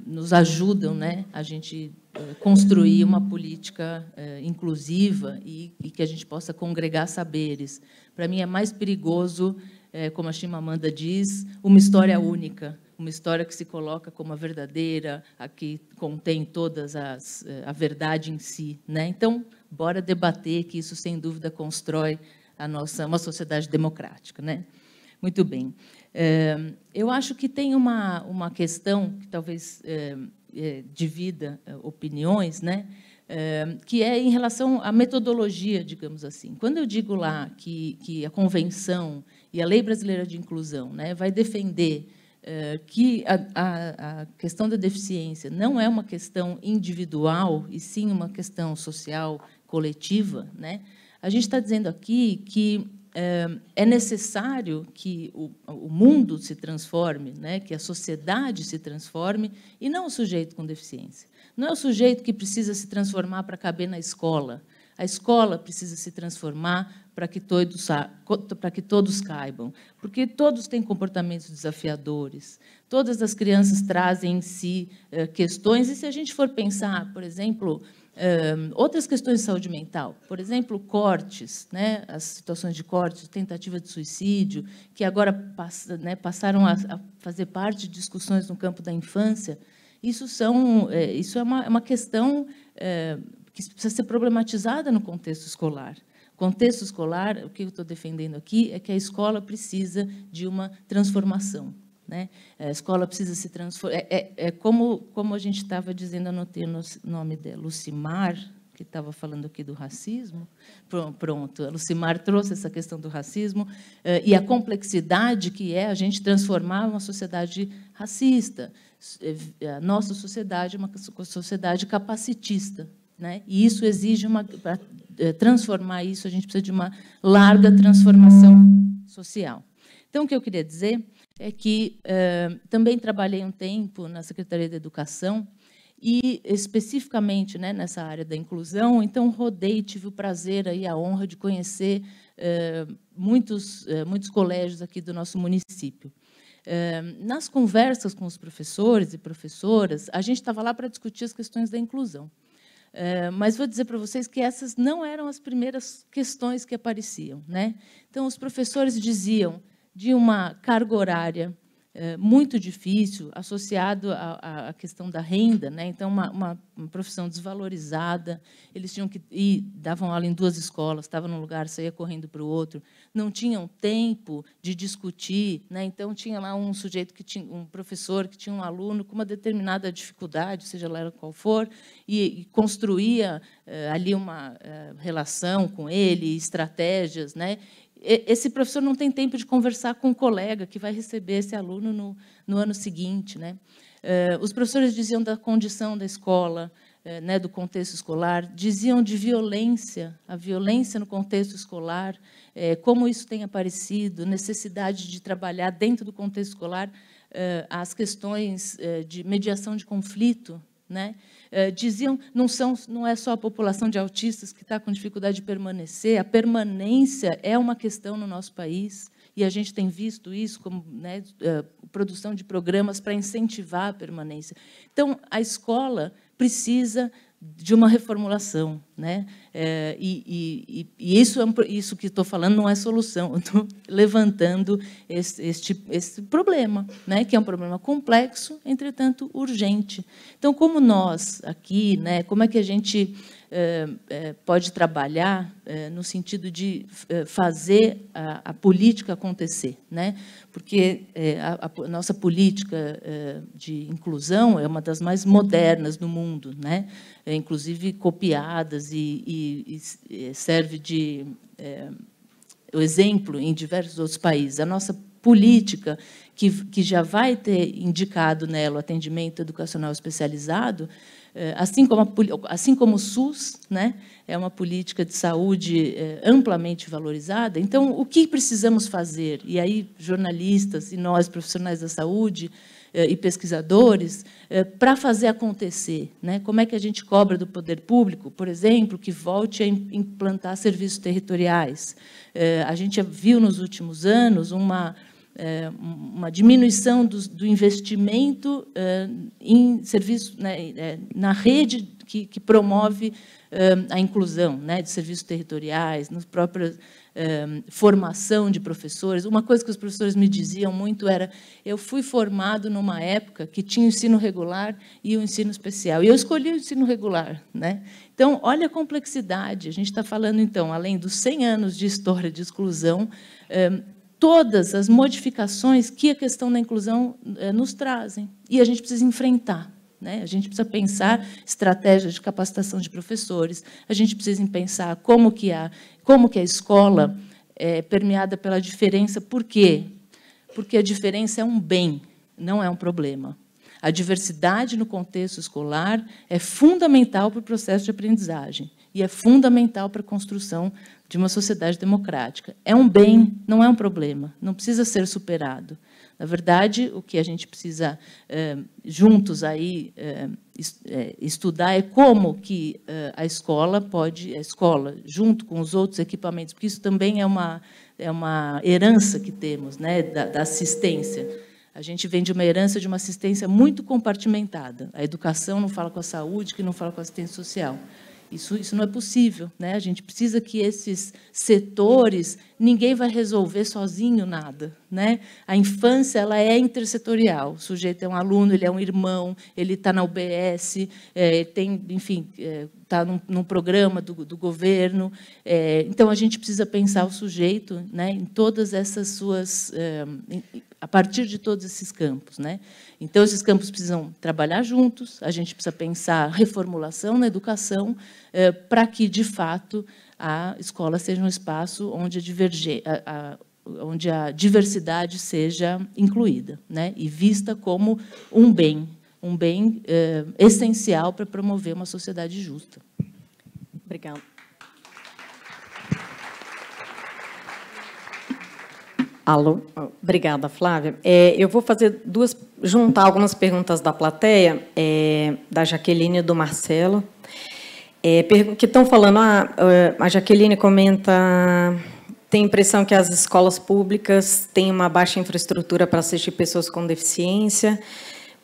nos ajudam, né, a gente construir uma política inclusiva e que a gente possa congregar saberes. Para mim, é mais perigoso, como a Chimamanda diz, uma história única, uma história que se coloca como a verdadeira, a que contém todas a verdade em si, né? Então, bora debater, que isso, sem dúvida, constrói uma sociedade democrática, né? Muito bem. Eu acho que tem uma questão que talvez divida opiniões, né? Que é em relação à metodologia, digamos assim. Quando eu digo lá que a Convenção e a Lei Brasileira de Inclusão, né, vai defender que a questão da deficiência não é uma questão individual, e sim uma questão social coletiva, né, a gente está dizendo aqui que é necessário que o mundo se transforme, né, que a sociedade se transforme, e não o sujeito com deficiência. Não é o sujeito que precisa se transformar para caber na escola. A escola precisa se transformar para que todos caibam, porque todos têm comportamentos desafiadores, todas as crianças trazem em si questões, e se a gente for pensar, por exemplo, outras questões de saúde mental, por exemplo, cortes, né, as situações de cortes, tentativa de suicídio, que agora passaram a fazer parte de discussões no campo da infância, isso é uma questão que precisa ser problematizada no contexto escolar. Contexto escolar, o que eu estou defendendo aqui é que a escola precisa de uma transformação, né? A escola precisa se transformar. Como a gente estava dizendo, anotei o nome dela, Lucimar, que estava falando aqui do racismo. Pronto, a Lucimar trouxe essa questão do racismo e a complexidade que é a gente transformar uma sociedade racista. A nossa sociedade é uma sociedade capacitista, né? E isso exige para transformar isso, a gente precisa de uma larga transformação social. Então, o que eu queria dizer é que também trabalhei um tempo na Secretaria de Educação e, especificamente, né, nessa área da inclusão, então, rodei, tive o prazer e a honra de conhecer muitos colégios aqui do nosso município. Nas conversas com os professores e professoras, a gente estava lá para discutir as questões da inclusão. Mas vou dizer para vocês que essas não eram as primeiras questões que apareciam, né? Então, os professores diziam de uma carga horária muito difícil, associado à questão da renda, né? Então, uma profissão desvalorizada, eles tinham que ir, davam aula em 2 escolas, estavam num lugar, saía correndo para o outro, não tinham tempo de discutir, né? Então, tinha lá um professor que tinha um aluno com uma determinada dificuldade, seja lá qual for, e construía ali uma relação com ele, estratégias, né? Esse professor não tem tempo de conversar com um colega que vai receber esse aluno no ano seguinte, né? Os professores diziam da condição da escola, né, do contexto escolar, diziam de violência, a violência no contexto escolar, como isso tem aparecido, necessidade de trabalhar dentro do contexto escolar as questões de mediação de conflito, né? Diziam, não é só a população de autistas que está com dificuldade de permanecer, a permanência é uma questão no nosso país, e a gente tem visto isso como, né, produção de programas para incentivar a permanência. Então, a escola precisa de uma reformulação, né? E isso que estou falando não é solução, eu estou levantando esse problema, né? Que é um problema complexo, entretanto urgente. Então, como nós aqui, né? Como é que a gente pode trabalhar no sentido de fazer a política acontecer, né? Porque a nossa política de inclusão é uma das mais modernas do mundo, né? Inclusive copiadas e serve de exemplo em diversos outros países. A nossa política, que já vai ter indicado nela o atendimento educacional especializado, assim como o SUS, né, é uma política de saúde amplamente valorizada. Então, o que precisamos fazer? E aí, jornalistas e nós, profissionais da saúde e pesquisadores, para fazer acontecer, né? Como é que a gente cobra do poder público, por exemplo, que volte a implantar serviços territoriais? A gente viu nos últimos anos uma diminuição do investimento em serviços, né, na rede que promove a inclusão, né, de serviços territoriais, nas próprias formação de professores. Uma coisa que os professores me diziam muito era: eu fui formado numa época que tinha o ensino regular e o ensino especial, e eu escolhi o ensino regular, né? Então, olha a complexidade. A gente está falando, então, além dos 100 anos de história de exclusão, todas as modificações que a questão da inclusão nos trazem. E a gente precisa enfrentar, né? A gente precisa pensar estratégias de capacitação de professores, a gente precisa pensar como que a escola é permeada pela diferença. Por quê? Porque a diferença é um bem, não é um problema. A diversidade no contexto escolar é fundamental para o processo de aprendizagem e é fundamental para a construção de uma sociedade democrática. É um bem, não é um problema, não precisa ser superado. Na verdade, o que a gente precisa juntos aí estudar é como que a escola, junto com os outros equipamentos, porque isso também é uma herança que temos, né, da assistência. A gente vem de uma herança de uma assistência muito compartimentada. A educação não fala com a saúde, que não fala com a assistência social. Isso não é possível, né? A gente precisa que esses setores, ninguém vai resolver sozinho nada, né? A infância, ela é intersetorial. O sujeito é um aluno, ele é um irmão, ele está na UBS, tem, enfim, está num programa do governo. Então, a gente precisa pensar o sujeito, né, em todas essas suas, a partir de todos esses campos, né? Então, esses campos precisam trabalhar juntos, a gente precisa pensar reformulação na educação, para que, de fato, a escola seja um espaço onde a diversidade seja incluída, né, e vista como um bem essencial para promover uma sociedade justa. Obrigada. Alô? Obrigada, Flávia. Eu vou juntar algumas perguntas da plateia, da Jaqueline e do Marcelo, que estão falando. A Jaqueline comenta: tem a impressão que as escolas públicas têm uma baixa infraestrutura para assistir pessoas com deficiência,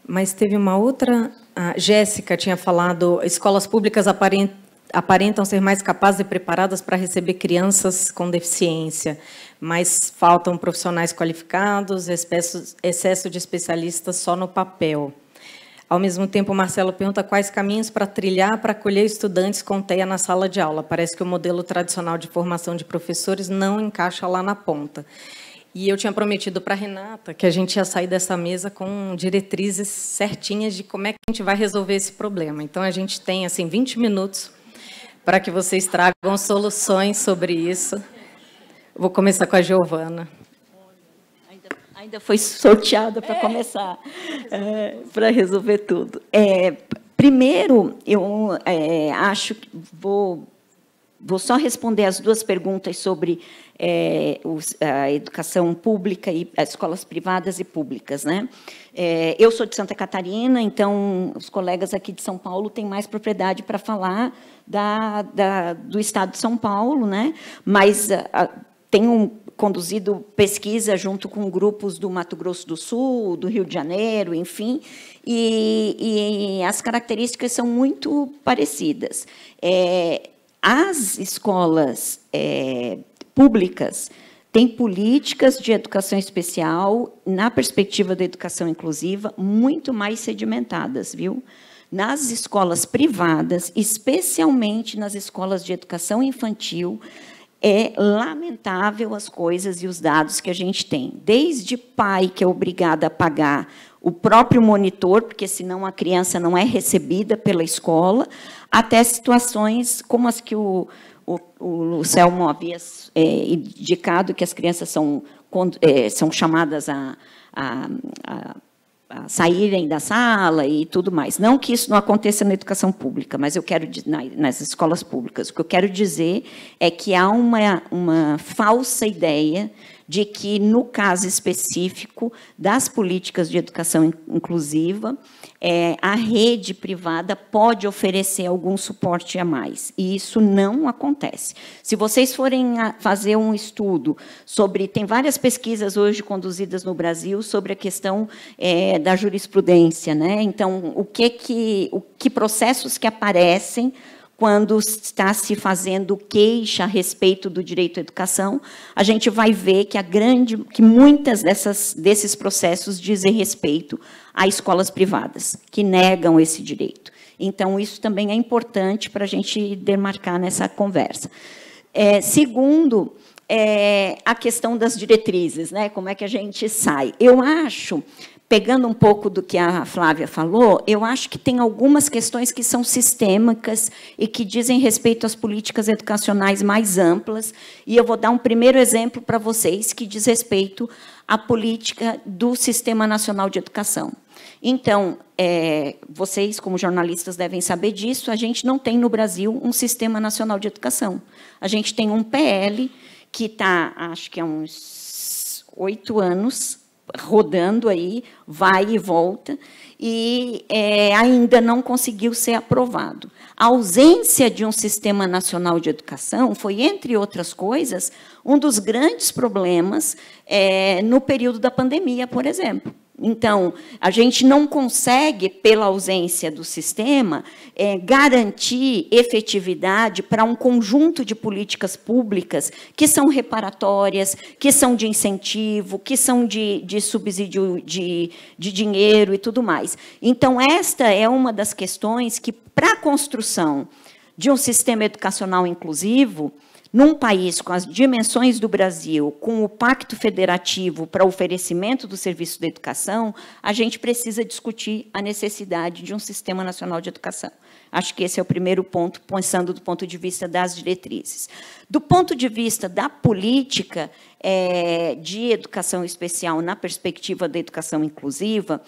mas teve uma outra. A Jéssica tinha falado: escolas públicas aparentam ser mais capazes e preparadas para receber crianças com deficiência, mas faltam profissionais qualificados, excesso de especialistas só no papel. Ao mesmo tempo, o Marcelo pergunta quais caminhos para trilhar para acolher estudantes com TEA na sala de aula. Parece que o modelo tradicional de formação de professores não encaixa lá na ponta. E eu tinha prometido para a Renata que a gente ia sair dessa mesa com diretrizes certinhas de como é que a gente vai resolver esse problema. Então, a gente tem assim 20 minutos para que vocês tragam soluções sobre isso. Vou começar com a Giovana. Ainda foi sorteada para começar, para resolver tudo. Primeiro, eu acho que vou só responder as duas perguntas sobre a educação pública e as escolas privadas e públicas, né? Eu sou de Santa Catarina, então os colegas aqui de São Paulo têm mais propriedade para falar do Estado de São Paulo, né? Mas tenho conduzido pesquisa junto com grupos do Mato Grosso do Sul, do Rio de Janeiro, enfim, e as características são muito parecidas. As escolas públicas têm políticas de educação especial, na perspectiva da educação inclusiva, muito mais sedimentadas, viu? Nas escolas privadas, especialmente nas escolas de educação infantil, é lamentável as coisas e os dados que a gente tem. Desde pai que é obrigado a pagar o próprio monitor, porque senão a criança não é recebida pela escola, até situações como as que o Selmo havia indicado, que as crianças são chamadas a saírem da sala e tudo mais. Não que isso não aconteça na educação pública, mas eu quero nas escolas públicas. O que eu quero dizer é que há uma falsa ideia de que, no caso específico das políticas de educação inclusiva, a rede privada pode oferecer algum suporte a mais. E isso não acontece. Se vocês forem fazer um estudo sobre... Tem várias pesquisas hoje conduzidas no Brasil sobre a questão da jurisprudência, né? Então, que processos que aparecem quando está se fazendo queixa a respeito do direito à educação, a gente vai ver que muitas desses processos dizem respeito a escolas privadas, que negam esse direito. Então, isso também é importante para a gente demarcar nessa conversa. Segundo, a questão das diretrizes, né? Como é que a gente sai? Eu acho... Pegando um pouco do que a Flávia falou, eu acho que tem algumas questões que são sistêmicas e que dizem respeito às políticas educacionais mais amplas, e eu vou dar um primeiro exemplo para vocês, que diz respeito à política do Sistema Nacional de Educação. Então, vocês, como jornalistas, devem saber disso, a gente não tem no Brasil um Sistema Nacional de Educação. A gente tem um PL que está, acho que há uns 8 anos, rodando aí, vai e volta, e ainda não conseguiu ser aprovado. A ausência de um Sistema Nacional de Educação foi, entre outras coisas, um dos grandes problemas no período da pandemia, por exemplo. Então, a gente não consegue, pela ausência do sistema, garantir efetividade para um conjunto de políticas públicas que são reparatórias, que são de incentivo, que são de subsídio de dinheiro e tudo mais. Então, esta é uma das questões que, para a construção de um sistema educacional inclusivo, num país com as dimensões do Brasil, com o Pacto Federativo para o oferecimento do serviço de educação, a gente precisa discutir a necessidade de um Sistema Nacional de Educação. Acho que esse é o primeiro ponto, pensando do ponto de vista das diretrizes. Do ponto de vista da política de educação especial na perspectiva da educação inclusiva,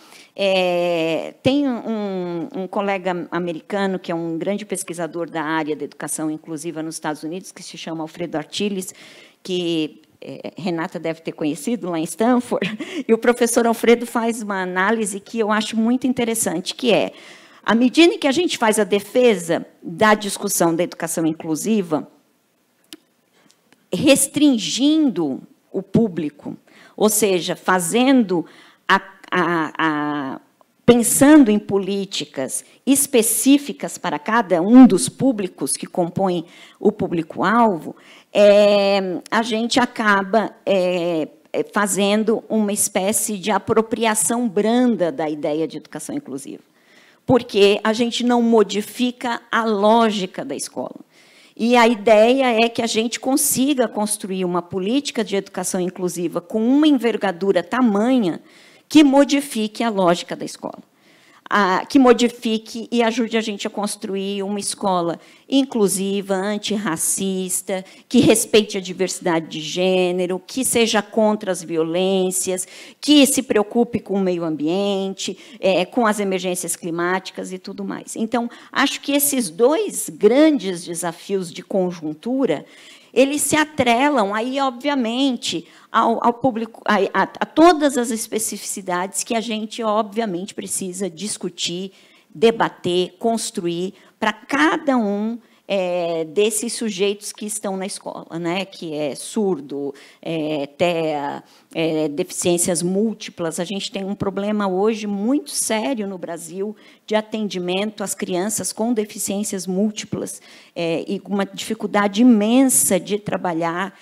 tem um colega americano, que é um grande pesquisador da área da educação inclusiva nos Estados Unidos, que se chama Alfredo Artiles, que Renata deve ter conhecido lá em Stanford, e o professor Alfredo faz uma análise que eu acho muito interessante, que é, à medida que a gente faz a defesa da discussão da educação inclusiva, restringindo o público, ou seja, fazendo pensando em políticas específicas para cada um dos públicos que compõem o público-alvo, a gente acaba fazendo uma espécie de apropriação branda da ideia de educação inclusiva, porque a gente não modifica a lógica da escola. E a ideia é que a gente consiga construir uma política de educação inclusiva com uma envergadura tamanha que modifique a lógica da escola. que modifique e ajude a gente a construir uma escola inclusiva, antirracista, que respeite a diversidade de gênero, que seja contra as violências, que se preocupe com o meio ambiente, com as emergências climáticas e tudo mais. Então, acho que esses dois grandes desafios de conjuntura, eles se atrelam aí, obviamente, ao público, a todas as especificidades que a gente, obviamente, precisa discutir, debater, construir para cada um desses sujeitos que estão na escola, né? Que é surdo, TEA, deficiências múltiplas. A gente tem um problema hoje muito sério no Brasil de atendimento às crianças com deficiências múltiplas e uma dificuldade imensa de trabalhar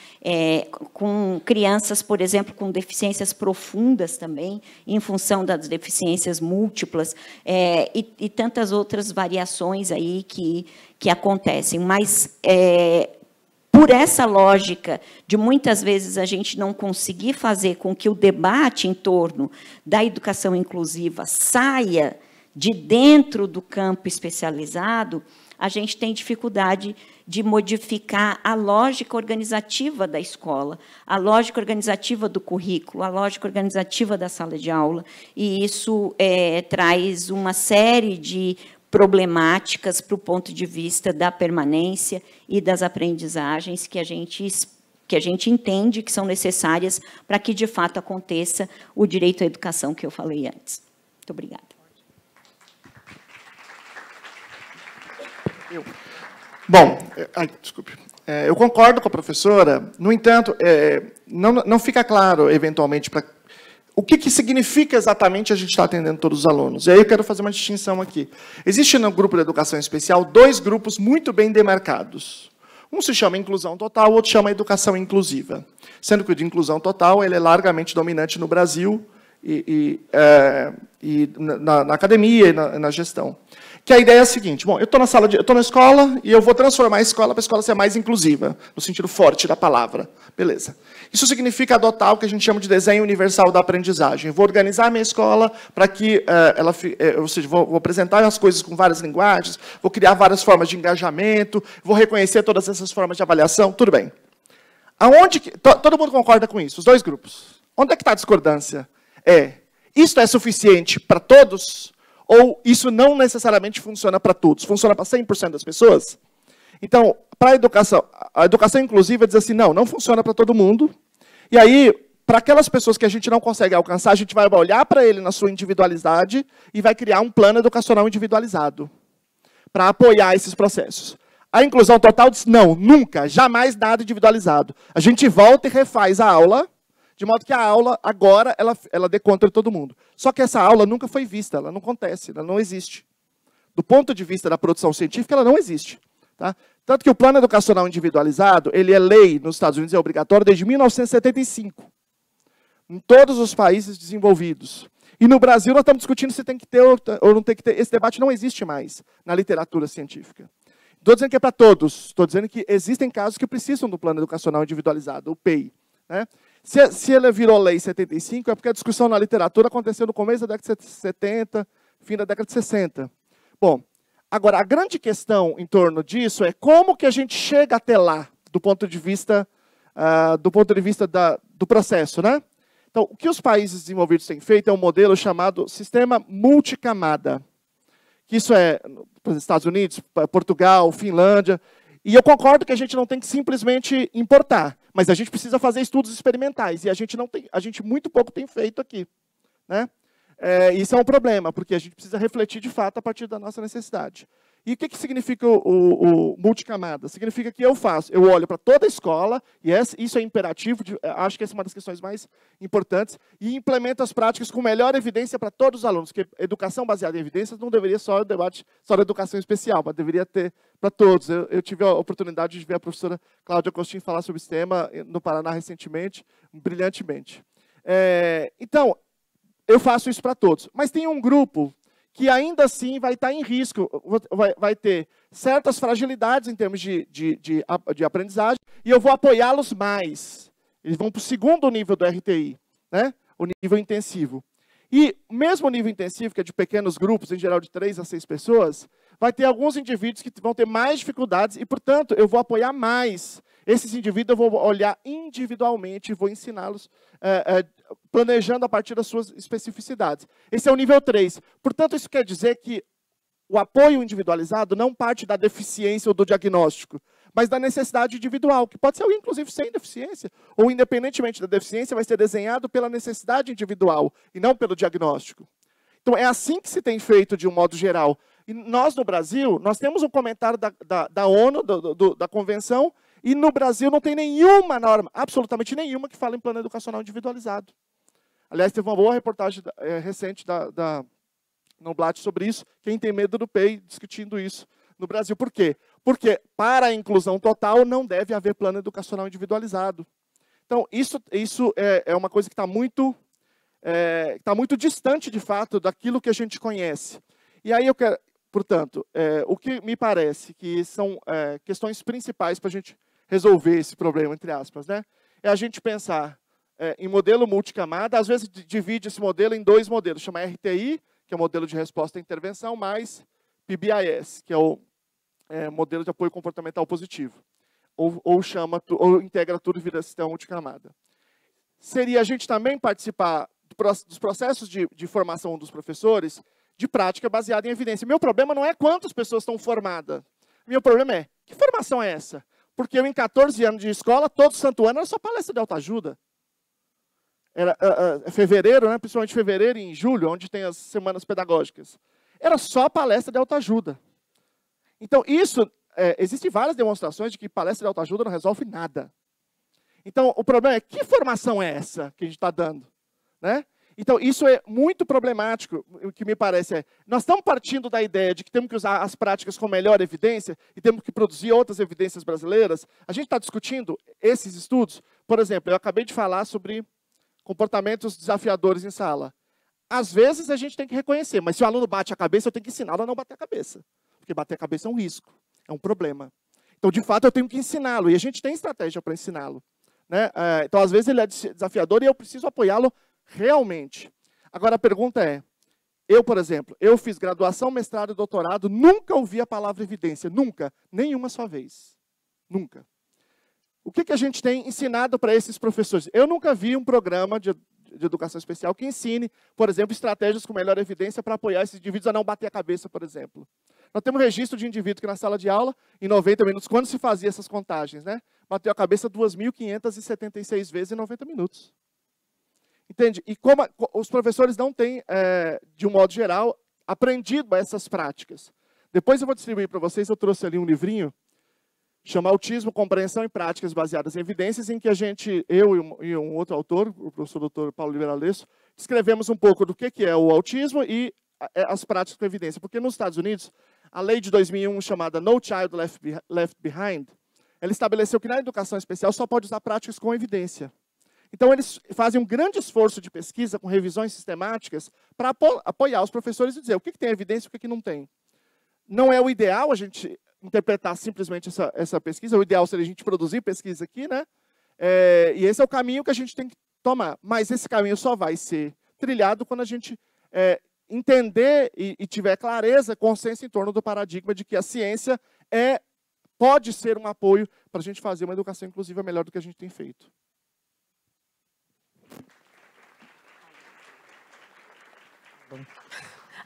com crianças, por exemplo, com deficiências profundas também, em função das deficiências múltiplas, e tantas outras variações aí que acontecem. Mas, por essa lógica de, muitas vezes, a gente não conseguir fazer com que o debate em torno da educação inclusiva saia de dentro do campo especializado, a gente tem dificuldade de modificar a lógica organizativa da escola, a lógica organizativa do currículo, a lógica organizativa da sala de aula, e isso traz uma série de problemáticas para o ponto de vista da permanência e das aprendizagens que a gente entende que são necessárias para que, de fato, aconteça o direito à educação que eu falei antes. Muito obrigada. Bom, desculpe. Eu concordo com a professora, no entanto, não fica claro, eventualmente, o que significa exatamente a gente estar atendendo todos os alunos. E aí eu quero fazer uma distinção aqui. Existe no grupo de educação especial 2 grupos muito bem demarcados. Um se chama inclusão total, o outro chama educação inclusiva. Sendo que o de inclusão total ele é largamente dominante no Brasil e na academia e na gestão. Que a ideia é a seguinte: bom, eu estou na escola e eu vou transformar a escola para a escola ser mais inclusiva, no sentido forte da palavra. Beleza. Isso significa adotar o que a gente chama de desenho universal da aprendizagem. Eu vou organizar a minha escola para que ou seja, vou apresentar as coisas com várias linguagens, vou criar várias formas de engajamento, vou reconhecer todas essas formas de avaliação, tudo bem. Todo mundo concorda com isso, os 2 grupos. Onde é que está a discordância? Isso é suficiente para todos? Ou isso não necessariamente funciona para todos? Funciona para 100% das pessoas? Então, para a educação inclusiva diz assim, não funciona para todo mundo. E aí, para aquelas pessoas que a gente não consegue alcançar, a gente vai olhar para ele na sua individualidade e vai criar um plano educacional individualizado para apoiar esses processos. A inclusão total diz, não, nunca, jamais nada individualizado. A gente volta e refaz a aula, de modo que a aula, agora, ela dê conta de todo mundo. Só que essa aula nunca foi vista, ela não acontece, ela não existe. Do ponto de vista da produção científica, ela não existe. Tá? Tanto que o plano educacional individualizado, ele é lei nos Estados Unidos, é obrigatório desde 1975. Em todos os países desenvolvidos. E no Brasil, nós estamos discutindo se tem que ter ou não tem que ter. Esse debate não existe mais na literatura científica. Estou dizendo que é para todos. Estou dizendo que existem casos que precisam do plano educacional individualizado, o PEI. Né? Se ele virou lei em 75, é porque a discussão na literatura aconteceu no começo da década de 70, fim da década de 60. Bom, agora, a grande questão em torno disso é como que a gente chega até lá, do ponto de vista do processo. Né? Então, o que os países desenvolvidos têm feito é um modelo chamado sistema multicamada. Que isso é, nos Estados Unidos, Portugal, Finlândia. E eu concordo que a gente não tem que simplesmente importar, mas a gente precisa fazer estudos experimentais, e a gente muito pouco tem feito aqui. Né? Isso é um problema, porque a gente precisa refletir de fato a partir da nossa necessidade. E o que significa o multicamada? Significa que eu olho para toda a escola, e isso é imperativo, acho que essa é uma das questões mais importantes, e implemento as práticas com melhor evidência para todos os alunos, porque educação baseada em evidências não deveria só o debate só da educação especial, mas deveria ter para todos. Eu tive a oportunidade de ver a professora Cláudia Costin falar sobre esse tema no Paraná recentemente, brilhantemente. Então, eu faço isso para todos. Mas tem um grupo que ainda assim vai estar em risco, vai ter certas fragilidades em termos de aprendizagem, e eu vou apoiá-los mais. Eles vão para o 2º nível do RTI, né? O nível intensivo. E mesmo o nível intensivo, que é de pequenos grupos, em geral de 3 a 6 pessoas, vai ter alguns indivíduos que vão ter mais dificuldades e, portanto, eu vou apoiar mais. Esses indivíduos eu vou olhar individualmente e vou ensiná-los planejando a partir das suas especificidades. Esse é o nível 3. Portanto, isso quer dizer que o apoio individualizado não parte da deficiência ou do diagnóstico, mas da necessidade individual, que pode ser alguém, inclusive, sem deficiência, ou independentemente da deficiência, vai ser desenhado pela necessidade individual e não pelo diagnóstico. Então, é assim que se tem feito de um modo geral. E nós, no Brasil, nós temos um comentário da ONU, da Convenção, e no Brasil não tem nenhuma norma, absolutamente nenhuma, que fala em plano educacional individualizado. Aliás, teve uma boa reportagem recente da Noblat sobre isso, quem tem medo do PEI discutindo isso no Brasil. Por quê? Porque para a inclusão total não deve haver plano educacional individualizado. Então, isso é uma coisa que está muito distante, de fato, daquilo que a gente conhece. E aí eu quero, portanto, o que me parece que são questões principais para a gente resolver esse problema, entre aspas, né? É a gente pensar em modelo multicamada, às vezes divide esse modelo em 2 modelos, chama RTI, que é o modelo de resposta à intervenção, mais PBIS, que é o modelo de apoio comportamental positivo, ou integra tudo e vira sistema multicamada. Seria a gente também participar dos processos de formação dos professores de prática baseada em evidência. Meu problema não é quantas pessoas estão formadas. Meu problema é, que formação é essa? Porque eu, em 14 anos de escola, todo santo ano, era só palestra de autoajuda. Era fevereiro, né? Principalmente fevereiro e em julho, onde tem as semanas pedagógicas. Era só palestra de autoajuda. Então, existem várias demonstrações de que palestra de autoajuda não resolve nada. Então, o problema é, que formação é essa que a gente está dando? Né? Então, isso é muito problemático. O que me parece nós estamos partindo da ideia de que temos que usar as práticas com melhor evidência e temos que produzir outras evidências brasileiras. A gente está discutindo esses estudos. Por exemplo, eu acabei de falar sobre comportamentos desafiadores em sala. Às vezes, a gente tem que reconhecer, mas se o aluno bate a cabeça, eu tenho que ensiná-lo a não bater a cabeça. Porque bater a cabeça é um risco, é um problema. Então, de fato, eu tenho que ensiná-lo, e a gente tem estratégia para ensiná-lo. Né? Então, às vezes, ele é desafiador e eu preciso apoiá-lo realmente. Agora, a pergunta é, por exemplo, eu fiz graduação, mestrado e doutorado, nunca ouvi a palavra evidência, nunca, nenhuma só vez. Nunca. O que a gente tem ensinado para esses professores? Eu nunca vi um programa de educação especial que ensine, por exemplo, estratégias com melhor evidência para apoiar esses indivíduos a não bater a cabeça, por exemplo. Nós temos registro de indivíduo que na sala de aula, em 90 minutos, quando se fazia essas contagens, né, bateu a cabeça 2.576 vezes em 90 minutos. Entende? E como os professores não têm, de um modo geral, aprendido essas práticas. Depois eu vou distribuir para vocês, eu trouxe ali um livrinho, chama Autismo, Compreensão e Práticas Baseadas em Evidências, em que eu e um outro autor, o professor Dr. Paulo Oliveira Alesso, descrevemos um pouco do que é o autismo e as práticas com evidência. Porque nos Estados Unidos, a lei de 2001, chamada No Child Left Behind, ela estabeleceu que na educação especial só pode usar práticas com evidência. Então, eles fazem um grande esforço de pesquisa, com revisões sistemáticas, para apoiar os professores e dizer o que tem evidência e o que não tem. Não é o ideal a gente interpretar simplesmente essa pesquisa, o ideal seria a gente produzir pesquisa aqui, né? E esse é o caminho que a gente tem que tomar. Mas esse caminho só vai ser trilhado quando a gente entender e tiver clareza, consenso em torno do paradigma de que a ciência pode ser um apoio para a gente fazer uma educação inclusiva melhor do que a gente tem feito.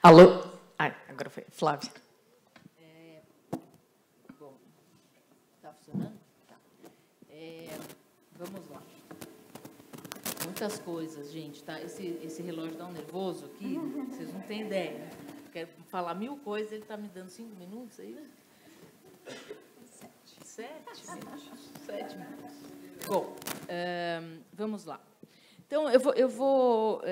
Alô? Ai, agora foi. Flávia. Bom, está funcionando? Tá. Vamos lá. Muitas coisas, gente, tá? Esse relógio dá um nervoso aqui, vocês não têm ideia. Quero falar 1000 coisas, ele está me dando 5 minutos aí? 7 minutos. 7 minutos. Bom, vamos lá. Então, eu vou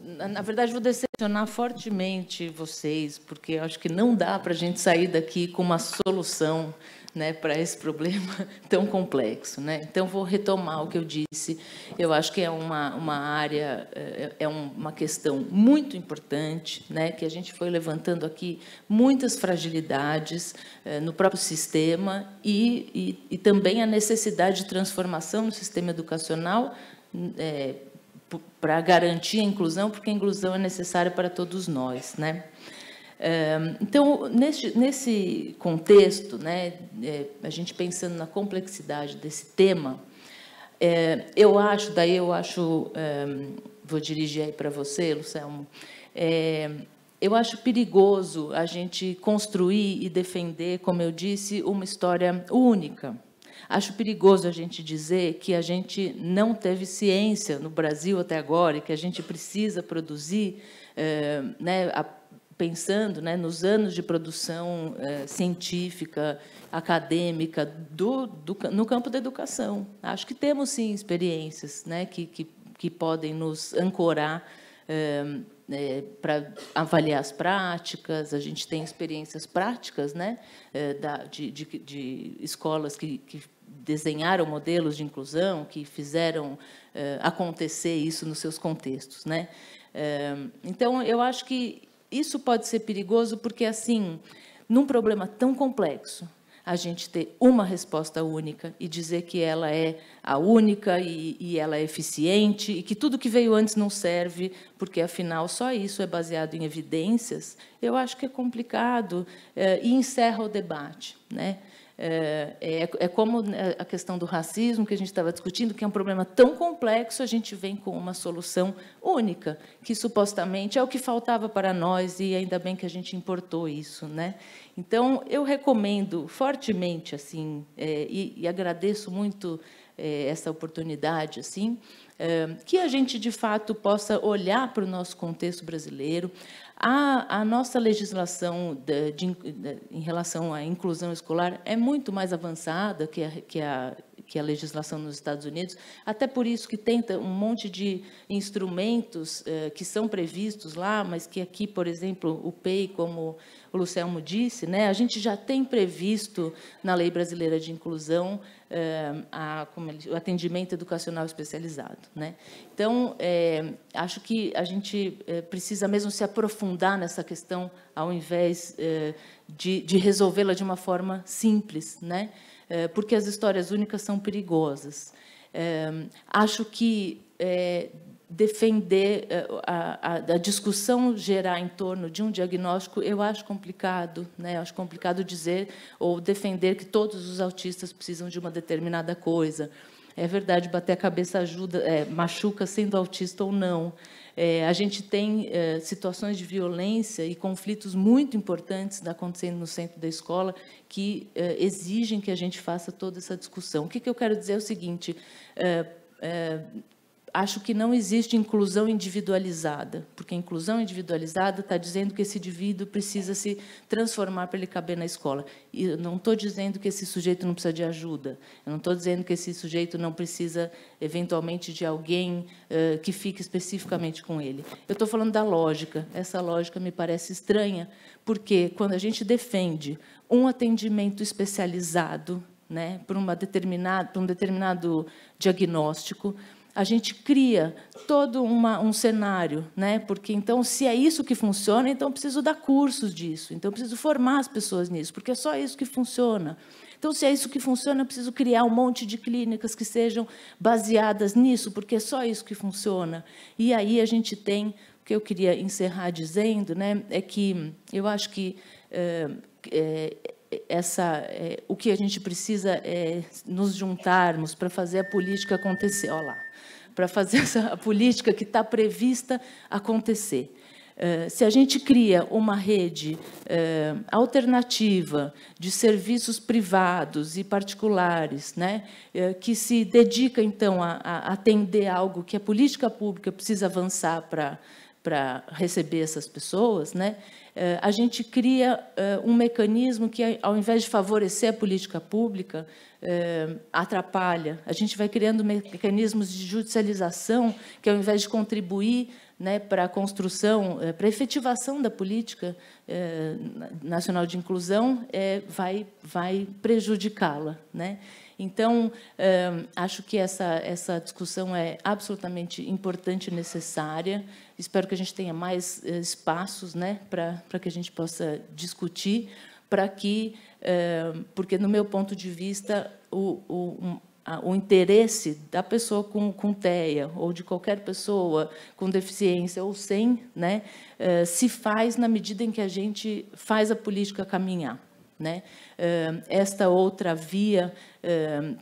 na verdade, vou decepcionar fortemente vocês, porque eu acho que não dá para a gente sair daqui com uma solução, né, para esse problema tão complexo, né? Então, vou retomar o que eu disse. Eu acho que é uma área, uma questão muito importante, né, que a gente foi levantando aqui muitas fragilidades no próprio sistema e também a necessidade de transformação no sistema educacional, para garantir a inclusão, porque a inclusão é necessária para todos nós, né? Então, nesse contexto, né, a gente pensando na complexidade desse tema, eu acho, vou dirigir aí para você, Lucelmo, eu acho perigoso a gente construir e defender, como eu disse, uma história única. Acho perigoso a gente dizer que a gente não teve ciência no Brasil até agora e que a gente precisa produzir, né, pensando, né, nos anos de produção científica, acadêmica, no campo da educação. Acho que temos, sim, experiências, né, que podem nos ancorar para avaliar as práticas. A gente tem experiências práticas, né, de escolas que desenharam modelos de inclusão, que fizeram acontecer isso nos seus contextos, né? Então, eu acho que isso pode ser perigoso porque, assim, num problema tão complexo, a gente ter uma resposta única e dizer que ela é a única e ela é eficiente e que tudo que veio antes não serve, porque, afinal, só isso é baseado em evidências, eu acho que é complicado e encerra o debate, né? É como a questão do racismo que a gente estava discutindo, que é um problema tão complexo, a gente vem com uma solução única, que supostamente é o que faltava para nós, e ainda bem que a gente importou isso, né? Então, eu recomendo fortemente, assim, e agradeço muito essa oportunidade, assim, que a gente, de fato, possa olhar para o nosso contexto brasileiro. A nossa legislação em relação à inclusão escolar é muito mais avançada que a legislação nos Estados Unidos, até por isso que tenta um monte de instrumentos que são previstos lá, mas que aqui, por exemplo, o PEI, como o Lucelmo disse, né, a gente já tem previsto na Lei Brasileira de Inclusão o atendimento educacional especializado, né? Então, acho que a gente precisa mesmo se aprofundar nessa questão, ao invés de resolvê-la de uma forma simples, né? Porque as histórias únicas são perigosas. Acho que defender a discussão gerar em torno de um diagnóstico, eu acho complicado, né? Acho complicado dizer ou defender que todos os autistas precisam de uma determinada coisa. É verdade, bater a cabeça ajuda, machuca sendo autista ou não. A gente tem situações de violência e conflitos muito importantes acontecendo no centro da escola que exigem que a gente faça toda essa discussão. O que eu quero dizer é o seguinte: acho que não existe inclusão individualizada, porque a inclusão individualizada está dizendo que esse indivíduo precisa se transformar para ele caber na escola. E eu não estou dizendo que esse sujeito não precisa de ajuda, eu não estou dizendo que esse sujeito não precisa, eventualmente, de alguém que fique especificamente com ele. Eu estou falando da lógica. Essa lógica me parece estranha, porque, quando a gente defende um atendimento especializado, né, para um determinado diagnóstico, a gente cria todo um cenário, né? Porque, então, se é isso que funciona, então eu preciso dar cursos disso, então eu preciso formar as pessoas nisso, porque é só isso que funciona. Então, se é isso que funciona, eu preciso criar um monte de clínicas que sejam baseadas nisso, porque é só isso que funciona. E aí a gente tem, o que eu queria encerrar dizendo, né, é que eu acho que o que a gente precisa é nos juntarmos para fazer a política acontecer. Olha lá, para fazer a política que está prevista acontecer. Se a gente cria uma rede alternativa de serviços privados e particulares, né, que se dedica, então, a atender algo que a política pública precisa avançar para receber essas pessoas, né, a gente cria um mecanismo que, ao invés de favorecer a política pública, atrapalha. A gente vai criando mecanismos de judicialização que, ao invés de contribuir, né, para a construção, para a efetivação da política nacional de inclusão, vai prejudicá-la, né? Então, acho que essa discussão é absolutamente importante e necessária. Espero que a gente tenha mais espaços, né, para que a gente possa discutir, porque, no meu ponto de vista, o interesse da pessoa com TEA, ou de qualquer pessoa com deficiência ou sem, né, se faz na medida em que a gente faz a política caminhar. Né? Esta outra via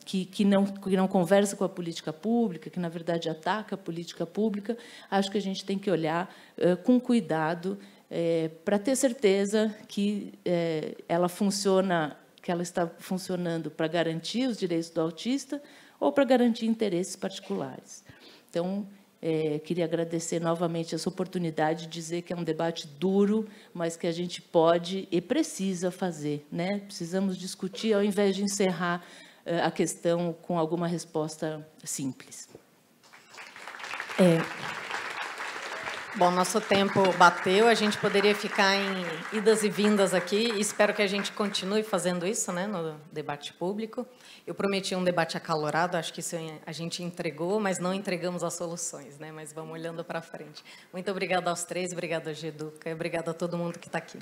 que não conversa com a política pública, que, na verdade, ataca a política pública, acho que a gente tem que olhar com cuidado para ter certeza que ela funciona, que ela está funcionando para garantir os direitos do autista ou para garantir interesses particulares. Então, queria agradecer novamente essa oportunidade de dizer que é um debate duro, mas que a gente pode e precisa fazer, né? Precisamos discutir, ao invés de encerrar a questão com alguma resposta simples. Bom, nosso tempo bateu, a gente poderia ficar em idas e vindas aqui, e espero que a gente continue fazendo isso, né, no debate público. Eu prometi um debate acalorado, acho que isso a gente entregou, mas não entregamos as soluções, né, mas vamos olhando para frente. Muito obrigada aos três, obrigada a Geduca, e obrigada a todo mundo que está aqui.